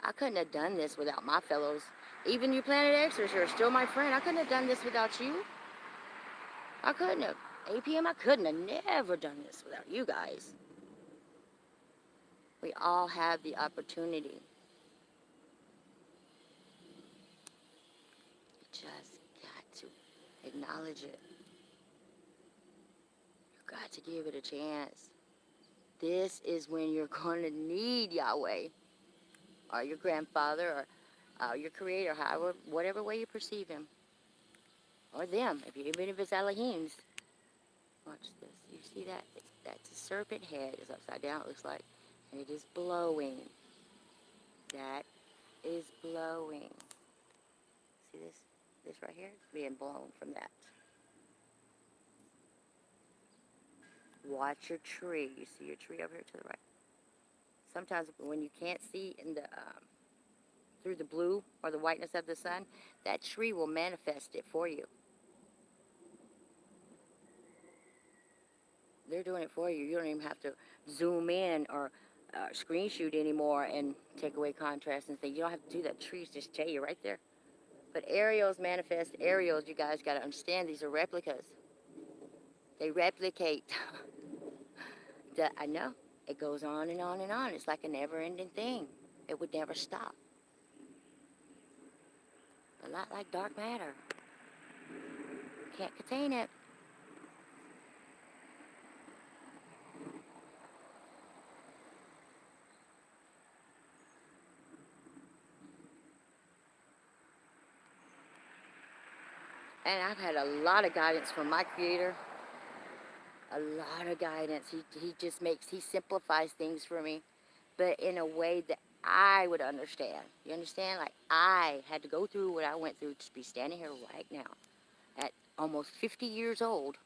I couldn't have done this without my fellows. Even you Planet Xers, you're still my friend. I couldn't have done this without you. I couldn't have. APM, I couldn't have never done this without you guys. We all have the opportunity. You just got to acknowledge it. You got to give it a chance. This is when you're going to need Yahweh, or your grandfather, or your creator, however, whatever way you perceive him. Or them, even if it's Elohim's. Watch this. You see that? That's a serpent head. It's upside down, it looks like. And it is blowing. That is blowing. See this? This right here? It's being blown from that. Watch your tree. You see your tree over here to the right. Sometimes when you can't see in the through the blue or the whiteness of the sun, that tree will manifest it for you. They're doing it for you. You don't even have to zoom in or screen shoot anymore and take away contrast and things. You don't have to do that. Trees just tell you right there. But aerials manifest aerials. You guys got to understand these are replicas. They replicate. I know. It goes on and on and on. It's like a never-ending thing. It would never stop. A lot like dark matter. Can't contain it. And I've had a lot of guidance from my creator. A lot of guidance. He simplifies things for me, but in a way that I would understand. You understand? Like, I had to go through what I went through to be standing here right now at almost 50 years old.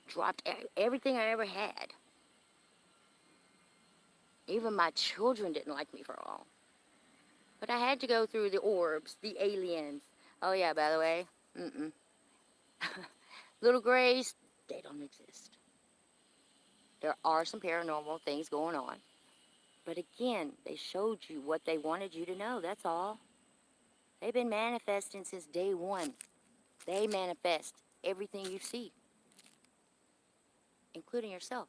Dropped everything I ever had. Even my children didn't like me for long. But I had to go through the orbs, the aliens. Oh yeah, by the way, mm-mm. Little grays, they don't exist. There are some paranormal things going on. But again, they showed you what they wanted you to know, that's all. They've been manifesting since day one. They manifest everything you see, including yourself.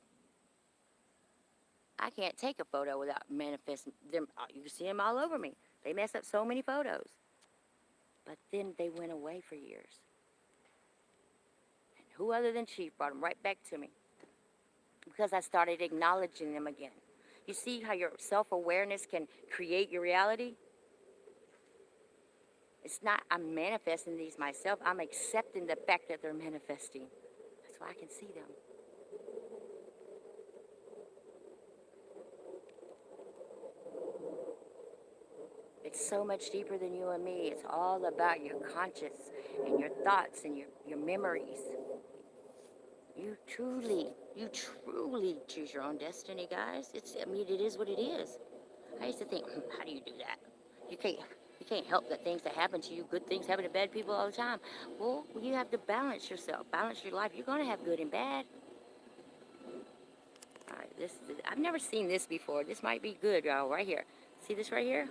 I can't take a photo without manifesting them. You can see them all over me. They mess up so many photos. But then they went away for years. And who other than Chief brought them right back to me? Because I started acknowledging them again. You see how your self-awareness can create your reality? It's not I'm manifesting these myself. I'm accepting the fact that they're manifesting. That's why I can see them. It's so much deeper than you and me. It's all about your conscious and your thoughts and your memories. You truly choose your own destiny, guys. It is what it is. I used to think, how do you do that? You can't you can't help the things that happen to you. Good things happen to bad people all the time. Well, you have to balance yourself, balance your life. You're gonna have good and bad. All right, I've never seen this before. This might be good, y'all. Right here. See this right here?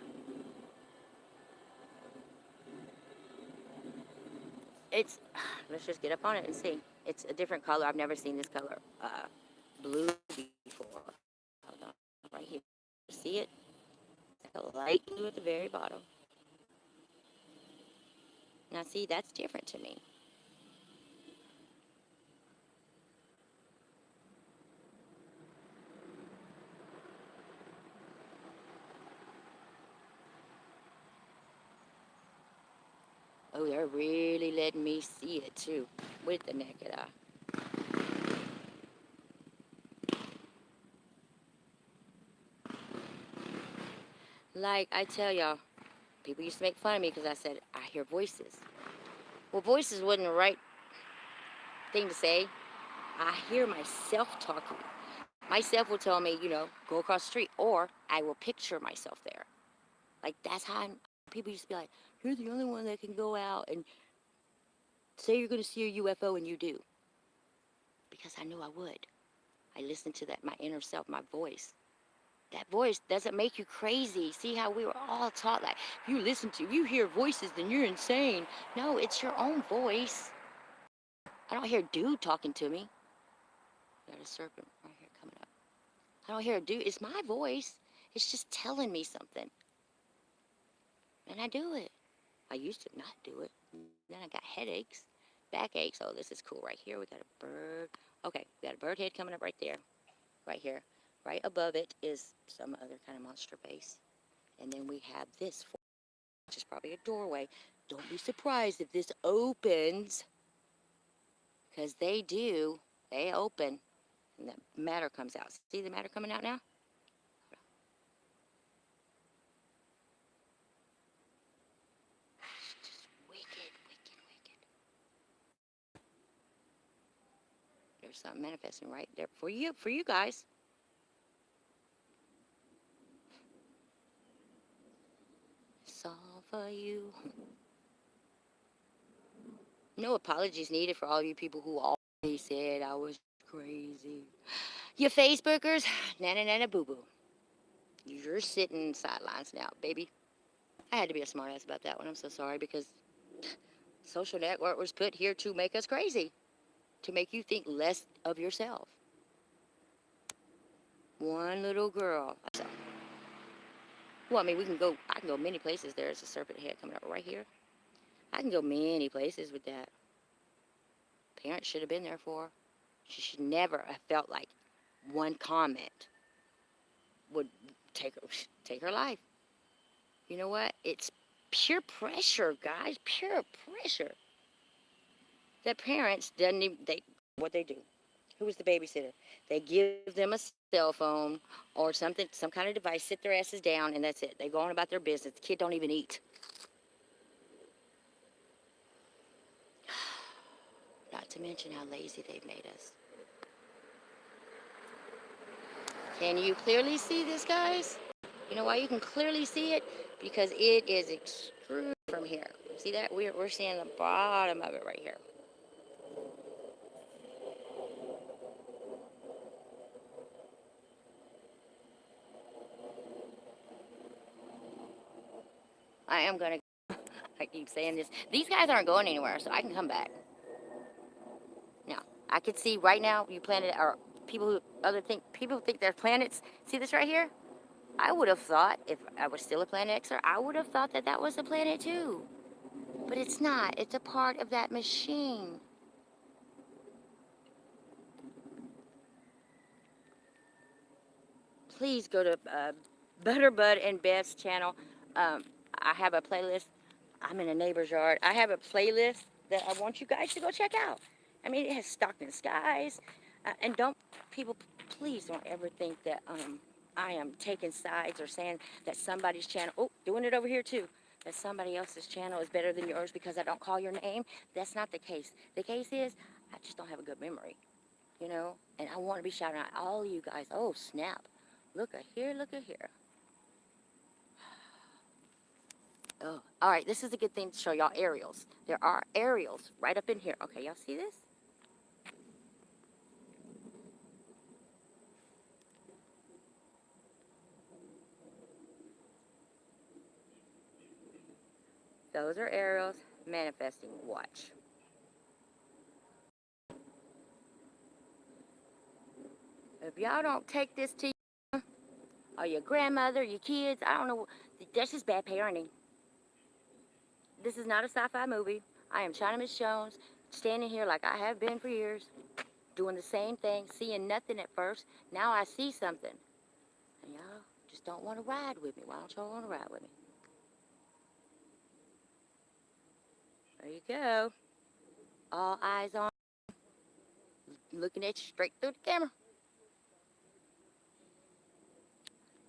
It's let's just get up on it and see. It's a different color. I've never seen this color blue before. Hold on, right here. See it? It's like a light blue at the very bottom. Now, see, that's different to me. Oh, they're really letting me see it too with the naked eye. Like I tell y'all, people used to make fun of me because I said I hear voices. Well, voices wasn't the right thing to say. I hear myself talking. Myself will tell me, go across the street, or I will picture myself there. Like that's how people used to be like, you're the only one that can go out and say you're going to see a UFO, and you do. Because I knew I would. I listened to that, my inner self, my voice. That voice doesn't make you crazy. See how we were all taught like, if you hear voices, then you're insane. No, it's your own voice. I don't hear a dude talking to me. Got a serpent right here coming up. I don't hear a dude. It's my voice. It's just telling me something. And I do it. I used to not do it. Then I got headaches, backaches. Oh, this is cool. Right here, we got a bird. Okay, we got a bird head coming up right there. Right here. Right above it is some other kind of monster base. And then we have this, which is probably a doorway. Don't be surprised if this opens, because they do. They open, and the matter comes out. See the matter coming out now? Just wicked, wicked, wicked. There's something manifesting right there for you guys. It's all for you. No apologies needed for all you people who always said I was crazy. You Facebookers, nana nana boo boo. You're sitting sidelines now, baby. I had to be a smartass about that one. I'm so sorry, because social network was put here to make us crazy, to make you think less of yourself. One little girl. Well, I mean, I can go many places. There's a serpent head coming up right here. I can go many places with that. Parents should have been there for her. She should never have felt like one comment would take her life. You know what? It's pure pressure, guys. Pure pressure. That parents doesn't even, what they do. Who was the babysitter? They give them a cell phone or something, some kind of device, sit their asses down, and that's it. They go on about their business. The kid don't even eat. Not to mention how lazy they've made us. Can you clearly see this, guys? You know why you can clearly see it? because it is extruded from here. See that? We're seeing the bottom of it right here. I am gonna. I keep saying this. These guys aren't going anywhere, so I can come back. Now I could see right now you planet or people who think they're planets. See this right here? I would have thought if I was still a Planet Xer, I would have thought that that was a planet too. But it's not. It's a part of that machine. Please go to Butterbud and Beth's channel. I have a playlist. I'm in a neighbor's yard. I have a playlist that I want you guys to go check out. I mean, it has Stockton Skies. And don't, people, please don't ever think that I am taking sides or saying that somebody's channel, oh, doing it over here too, that somebody else's channel is better than yours because I don't call your name. That's not the case. The case is, I just don't have a good memory, you know? And I want to be shouting out all of you guys. Oh, snap. Look at here, look at here. Oh, all right, this is a good thing to show y'all aerials. There are aerials right up in here. Okay, y'all see this? Those are aerials manifesting. Watch. If y'all don't take this to you, or your grandmother, your kids, I don't know, that's just bad parenting. This is not a sci-fi movie. I am China Miss Jones, standing here like I have been for years, doing the same thing, seeing nothing at first. Now I see something. And y'all just don't want to ride with me. Why don't y'all want to ride with me? There you go. All eyes on, looking at you straight through the camera.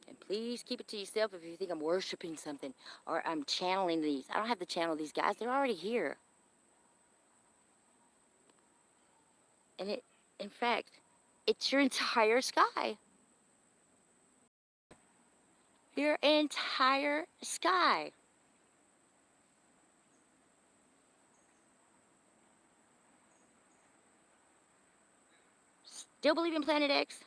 And please keep it to yourself if you think I'm worshiping something or I'm channeling these. I don't have to channel these guys. They're already here. And in fact, it's your entire sky. Your entire sky. Still believe in Planet X?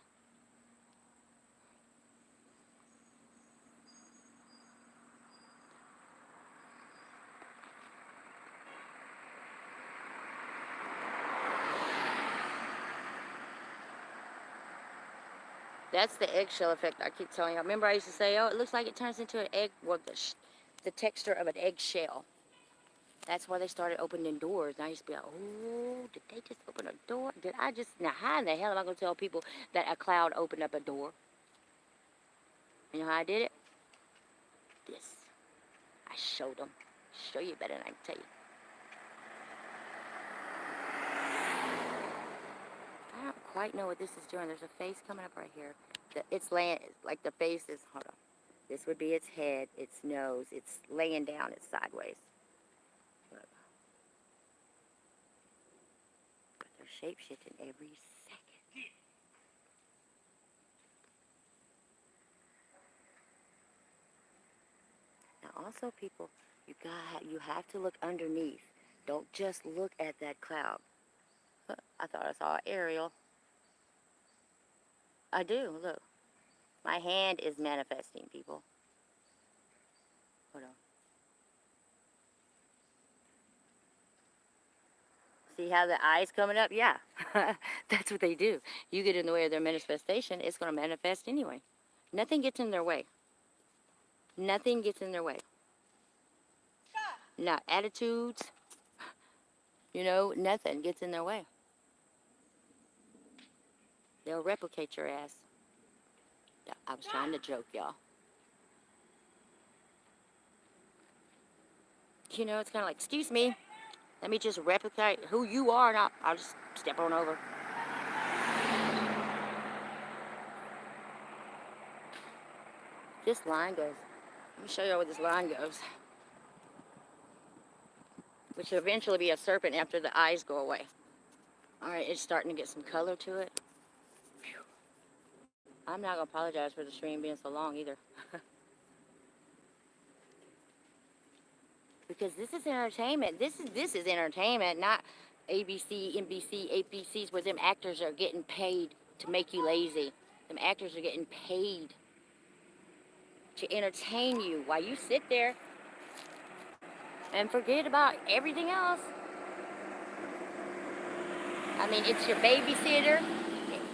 That's the eggshell effect I keep telling you. Remember I used to say, oh, it looks like it turns into an egg, well, the texture of an eggshell. That's why they started opening doors. And I used to be like, oh, did they just open a door? Did I just, now how in the hell am I going to tell people that a cloud opened up a door? You know how I did it? This. I showed them. Show you better than I can tell you. I don't quite know what this is doing. There's a face coming up right here. It's laying, like the face is, hold on. This would be its head, its nose. It's laying down, it's sideways. Look. But they're shape-shifting every second. Now also people, you have to look underneath. Don't just look at that cloud. I thought I saw an aerial. I do, look. My hand is manifesting, people. Hold on. See how the eye's coming up? Yeah, that's what they do. You get in the way of their manifestation, it's going to manifest anyway. Nothing gets in their way. Nothing gets in their way. Not attitudes, you know, nothing gets in their way. They'll replicate your ass. I was trying to joke, y'all. You know, it's kind of like, excuse me, let me just replicate who you are, and I'll just step on over. This line goes, let me show you where this line goes. Which will eventually be a serpent after the eyes go away. All right, it's starting to get some color to it. Whew. I'm not going to apologize for the stream being so long either. Because this is entertainment. This is entertainment, not ABC, NBC, ABCs, where them actors are getting paid to make you lazy. Them actors are getting paid to entertain you while you sit there and forget about everything else. I mean, it's your babysitter.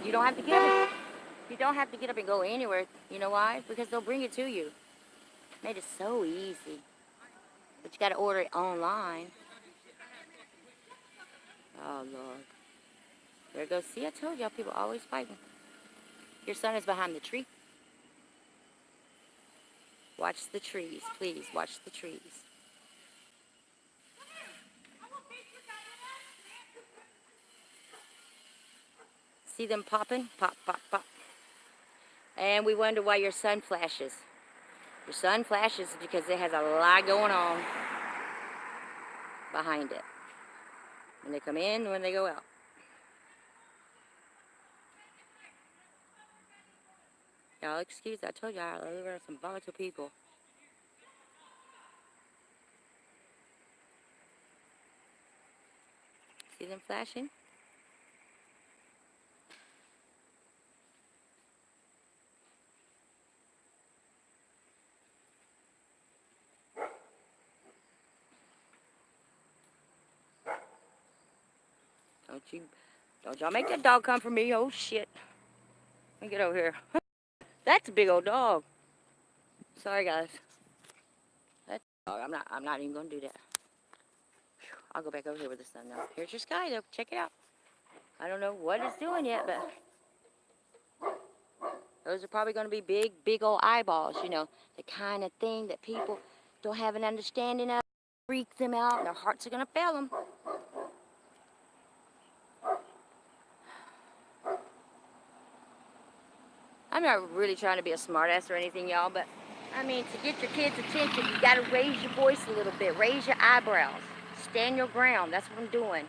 You don't have to get up. You don't have to get up and go anywhere. You know why? Because they'll bring it to you. Made it so easy. But you got to order it online. Oh, Lord. There goes. See, I told y'all, people always fighting. Your son is behind the tree. Watch the trees, please. Watch the trees. See them popping? Pop, pop, pop. And we wonder why your sun flashes. Your sun flashes because it has a lot going on behind it. When they come in, when they go out. Y'all excuse, I told y'all I live around some volatile people. See them flashing? Don't y'all make that dog come for me. Oh shit. Let me get over here. That's a big old dog. Sorry guys. That's a dog. I'm not even gonna do that. I'll go back over here with the sun now. Here's your sky though. Check it out. I don't know what it's doing yet, but those are probably going to be big old eyeballs, you know, the kind of thing that people don't have an understanding of. Freak them out, and their hearts are going to fail them. I'm not really trying to be a smartass or anything, y'all, but I mean, to get your kids' attention, you got to raise your voice a little bit. Raise your eyebrows. Stand your ground. That's what I'm doing.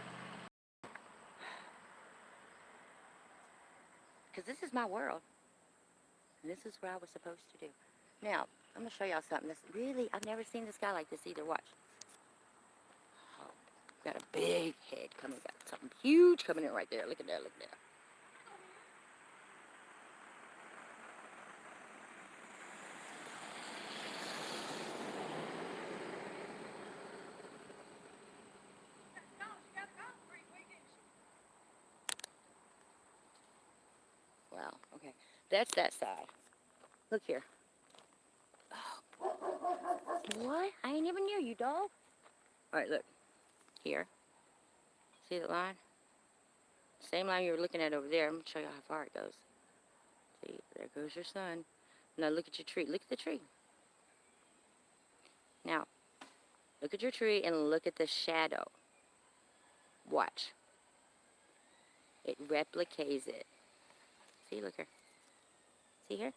Because this is my world. And this is what I was supposed to do. Now, I'm going to show y'all something that's really, I've never seen this guy like this either. Watch. Oh, got a big head coming. Got something huge coming in right there. Look at that. Look at that. Wow. Okay. That's that side. Look here. Oh. What? I ain't even near you, dog. All right, look. Here. See the line? Same line you were looking at over there. I'm going to show you how far it goes. See, there goes your sun. Now look at your tree. Look at the tree. Now, look at your tree and look at the shadow. Watch. It replicates it. See, look here. See here?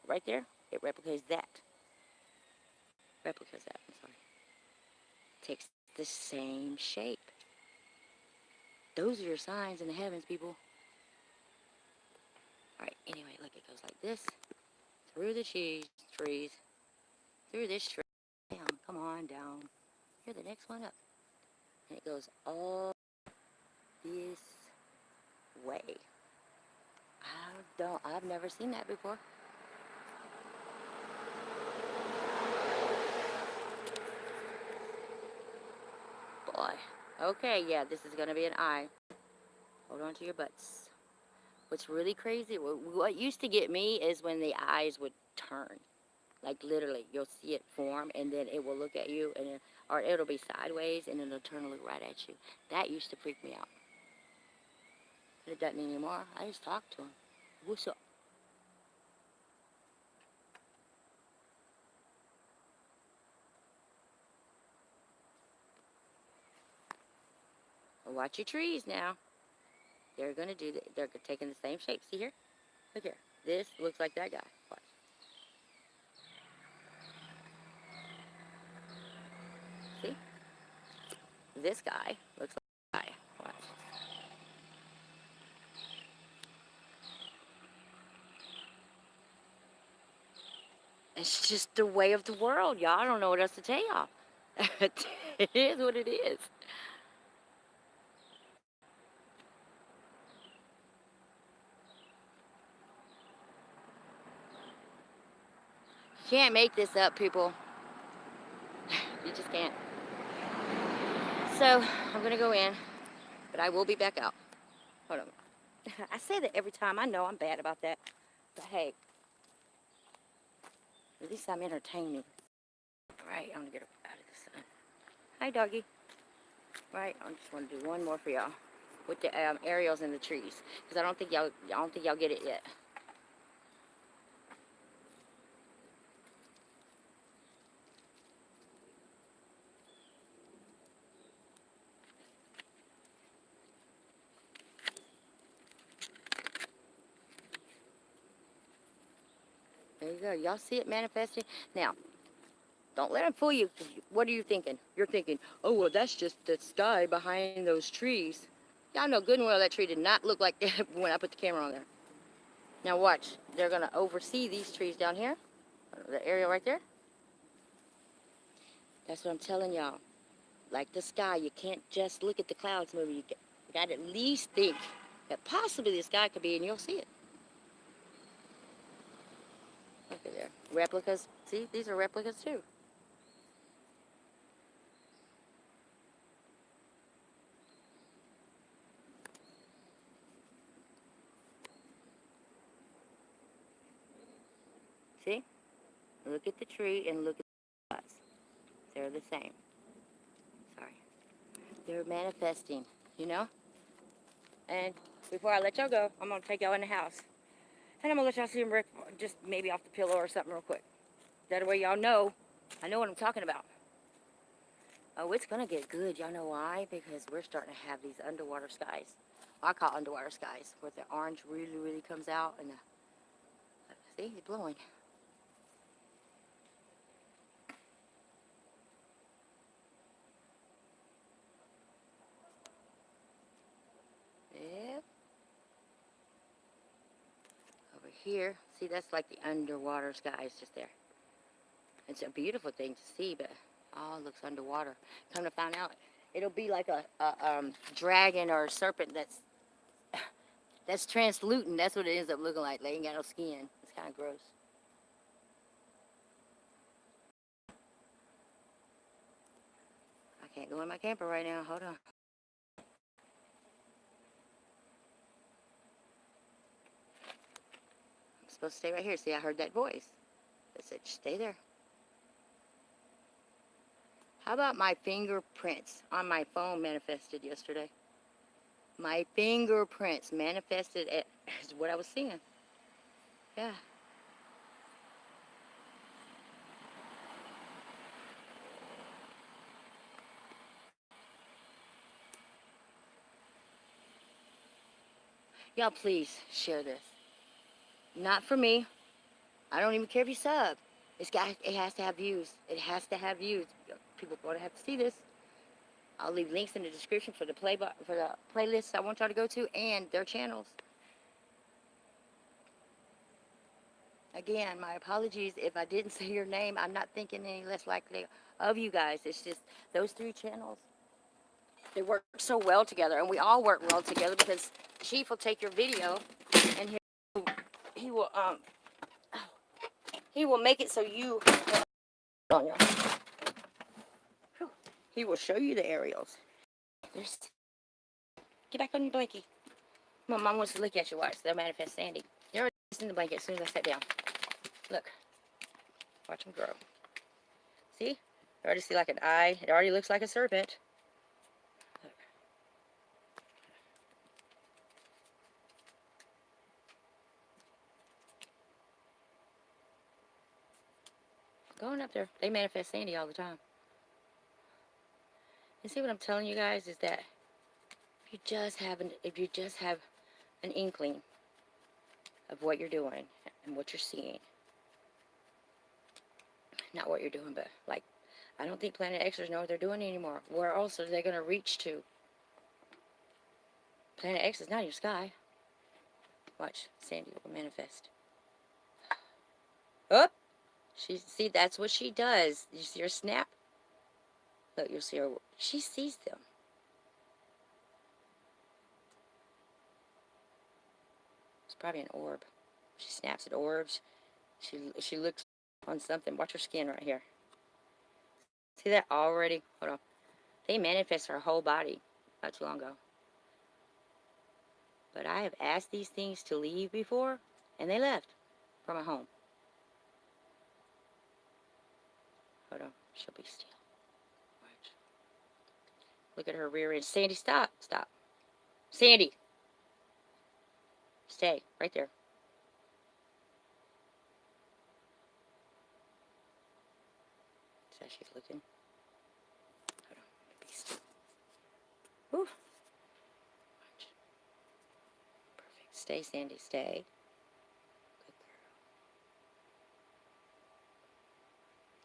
Right there? It replicates that. Replicates that, I'm sorry. Takes the same shape. Those are your signs in the heavens, people. Alright, anyway, look, it goes like this. Through the trees. Through this tree. Down, come on, down. Here, the next one up. And it goes all this way. I've never seen that before. Boy. Okay, yeah, this is going to be an eye. Hold on to your butts. What's really crazy, what used to get me is when the eyes would turn. Like literally, you'll see it form and then it will look at you, and then, or it'll be sideways and it'll turn and look right at you. That used to freak me out. But it doesn't anymore. I just talk to him. What's up? Well, watch your trees now. They're going to do that. They're taking the same shape. See here? Look here. This looks like that guy. Watch. See? This guy looks like that guy. Watch. It's just the way of the world, y'all. I don't know what else to tell y'all. It is what it is. You can't make this up, people. You just can't. So, I'm going to go in, but I will be back out. Hold on. I say that every time. I know I'm bad about that. But hey, at least I'm entertaining. Right, I'm going to get out of the sun. Hi, doggy. Right, I just want to do one more for y'all with the aerials in the trees, because I don't think y'all get it yet. There you go. Y'all see it manifesting? Now, don't let them fool you. What are you thinking? You're thinking, oh, well, that's just the sky behind those trees. Y'all know good and well that tree did not look like that when I put the camera on there. Now watch. They're going to oversee these trees down here. The area right there. That's what I'm telling y'all. Like the sky, you can't just look at the clouds moving. You got to at least think that possibly the sky could be, and you'll see it. Look at there. Replicas. See, these are replicas too. See? Look at the tree and look at the clouds. They're the same. Sorry. They're manifesting, you know? And before I let y'all go, I'm going to take y'all in the house. And I'm going to let y'all see them just maybe off the pillow or something real quick. That way y'all know, I know what I'm talking about. Oh, it's going to get good. Y'all know why? Because we're starting to have these underwater skies. I call underwater skies, where the orange really, really comes out. And see, it's blowing. Yep. Over here, see, that's like the underwater skies just there. It's a beautiful thing to see, but all looks underwater. Come to find out, it'll be like a dragon or a serpent that's translucent. That's what it ends up looking like. They ain't got no skin. It's kind of gross. I can't go in my camper right now. Hold on. I'm supposed to stay right here. See, I heard that voice. It said, stay there. How about my fingerprints on my phone manifested yesterday? My fingerprints manifested as what I was seeing. Yeah. Y'all please share this. Not for me. I don't even care if you sub. It has to have views. It has to have views. People are going to have to see this. I'll leave links in the description for the playlists I want y'all to go to and their channels. Again, my apologies if I didn't say your name. I'm not thinking any less likely of you guys. It's just those three channels. They work so well together, and we all work well together because Chief will take your video and he will he will make it so you he will show you the aerials. Get back on your blankie. My mom wants to look at you. Watch, they'll manifest Sandy. They're already in the blanket as soon as I sat down. Look, watch them grow. See? You already see like an eye. It already looks like a serpent. Look. Going up there, they manifest Sandy all the time. And see what I'm telling you guys is that if you just have an inkling of what you're doing and what you're seeing, not what you're doing, but like, I don't think Planet Xers know what they're doing anymore. Where else are they going to reach to? Planet X is not your sky. Watch, Sandy will manifest. Oh, see, that's what she does. You see her snap? Look, you'll see her. She sees them. It's probably an orb. She snaps at orbs. She looks on something. Watch her skin right here. See that already? Hold on. They manifest her whole body not too long ago. But I have asked these things to leave before, and they left from my home. Hold on. She'll be still. Watch. Look at her rear end. Sandy, stop. Stop. Sandy. Stay. Right there. So she's looking. Hold on. Be still. Whew. Watch. Perfect. Stay, Sandy. Stay. Good girl.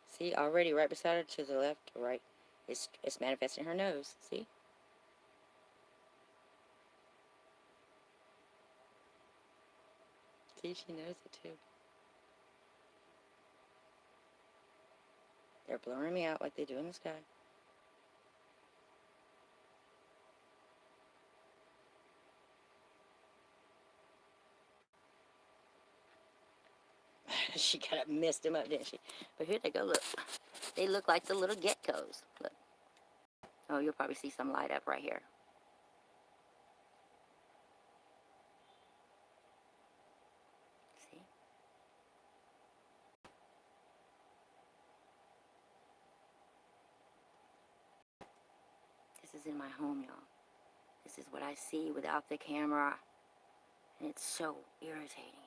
See, already right beside her to the left or right. It's manifesting her nose. See? See, she knows it too. They're blurring me out like they do in the sky. She kind of messed him up, didn't she? But here they go, look. They look like the little geckos. Look. Oh, you'll probably see some light up right here. See? This is in my home, y'all. This is what I see without the camera. And it's so irritating.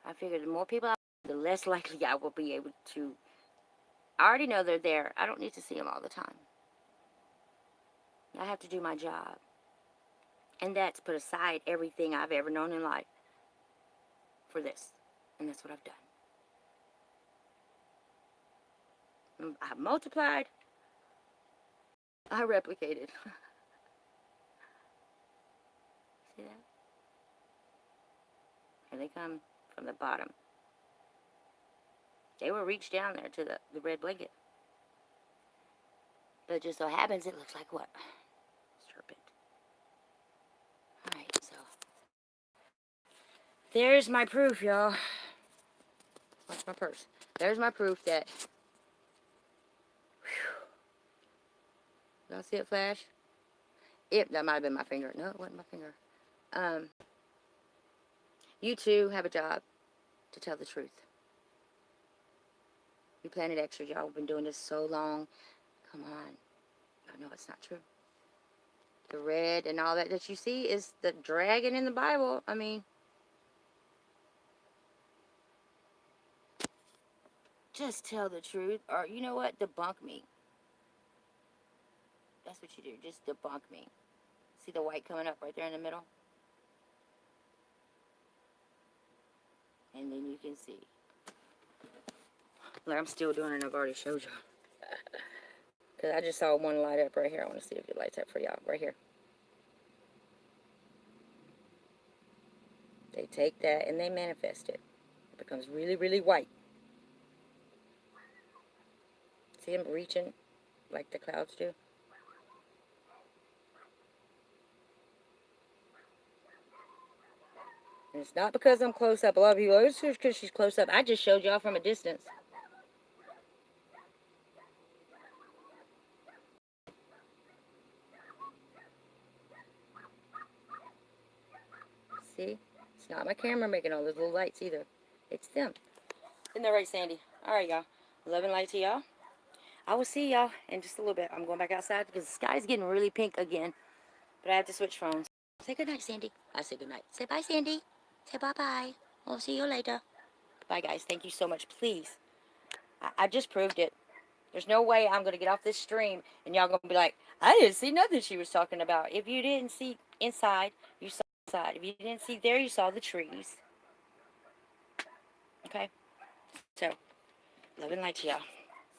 I figured the more people the less likely I will be able to. I already know they're there. I don't need to see them all the time. I have to do my job. And that's put aside everything I've ever known in life for this. And that's what I've done. I multiplied. I replicated. See that? Here they come from the bottom. They will reach down there to the red blanket. But it just so happens it looks like what? Serpent. Alright, so. There's my proof, y'all. Watch my purse. There's my proof that. Y'all see it flash? Yep, that might have been my finger. No, it wasn't my finger. You too have a job to tell the truth. You Planet Xers, y'all have been doing this so long. Come on. Y'all know it's not true. The red and all that you see is the dragon in the Bible. I mean, just tell the truth. Or, you know what? Debunk me. That's what you do. Just debunk me. See the white coming up right there in the middle? And then you can see. Look, I'm still doing it. I've already showed you. Because I just saw one light up right here. I want to see if it lights up for y'all. Right here. They take that and they manifest it. It becomes really, really white. See them reaching like the clouds do? And it's not because I'm close up. A lot of people, it's just because she's close up. I just showed y'all from a distance. See? It's not my camera making all those little lights either. It's them. Isn't that right, Sandy? All right, y'all. Love and light to y'all. I will see y'all in just a little bit. I'm going back outside because the sky's getting really pink again. But I have to switch phones. Say goodnight, Sandy. I say goodnight. Say bye, Sandy. Say bye-bye. I'll see you later. Bye, guys. Thank you so much. Please. I just proved it. There's no way I'm going to get off this stream and y'all going to be like, I didn't see nothing she was talking about. If you didn't see inside, you saw inside. If you didn't see there, you saw the trees. Okay? So, love and light to y'all.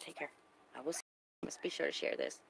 Take care. I will see you. Must be sure to share this.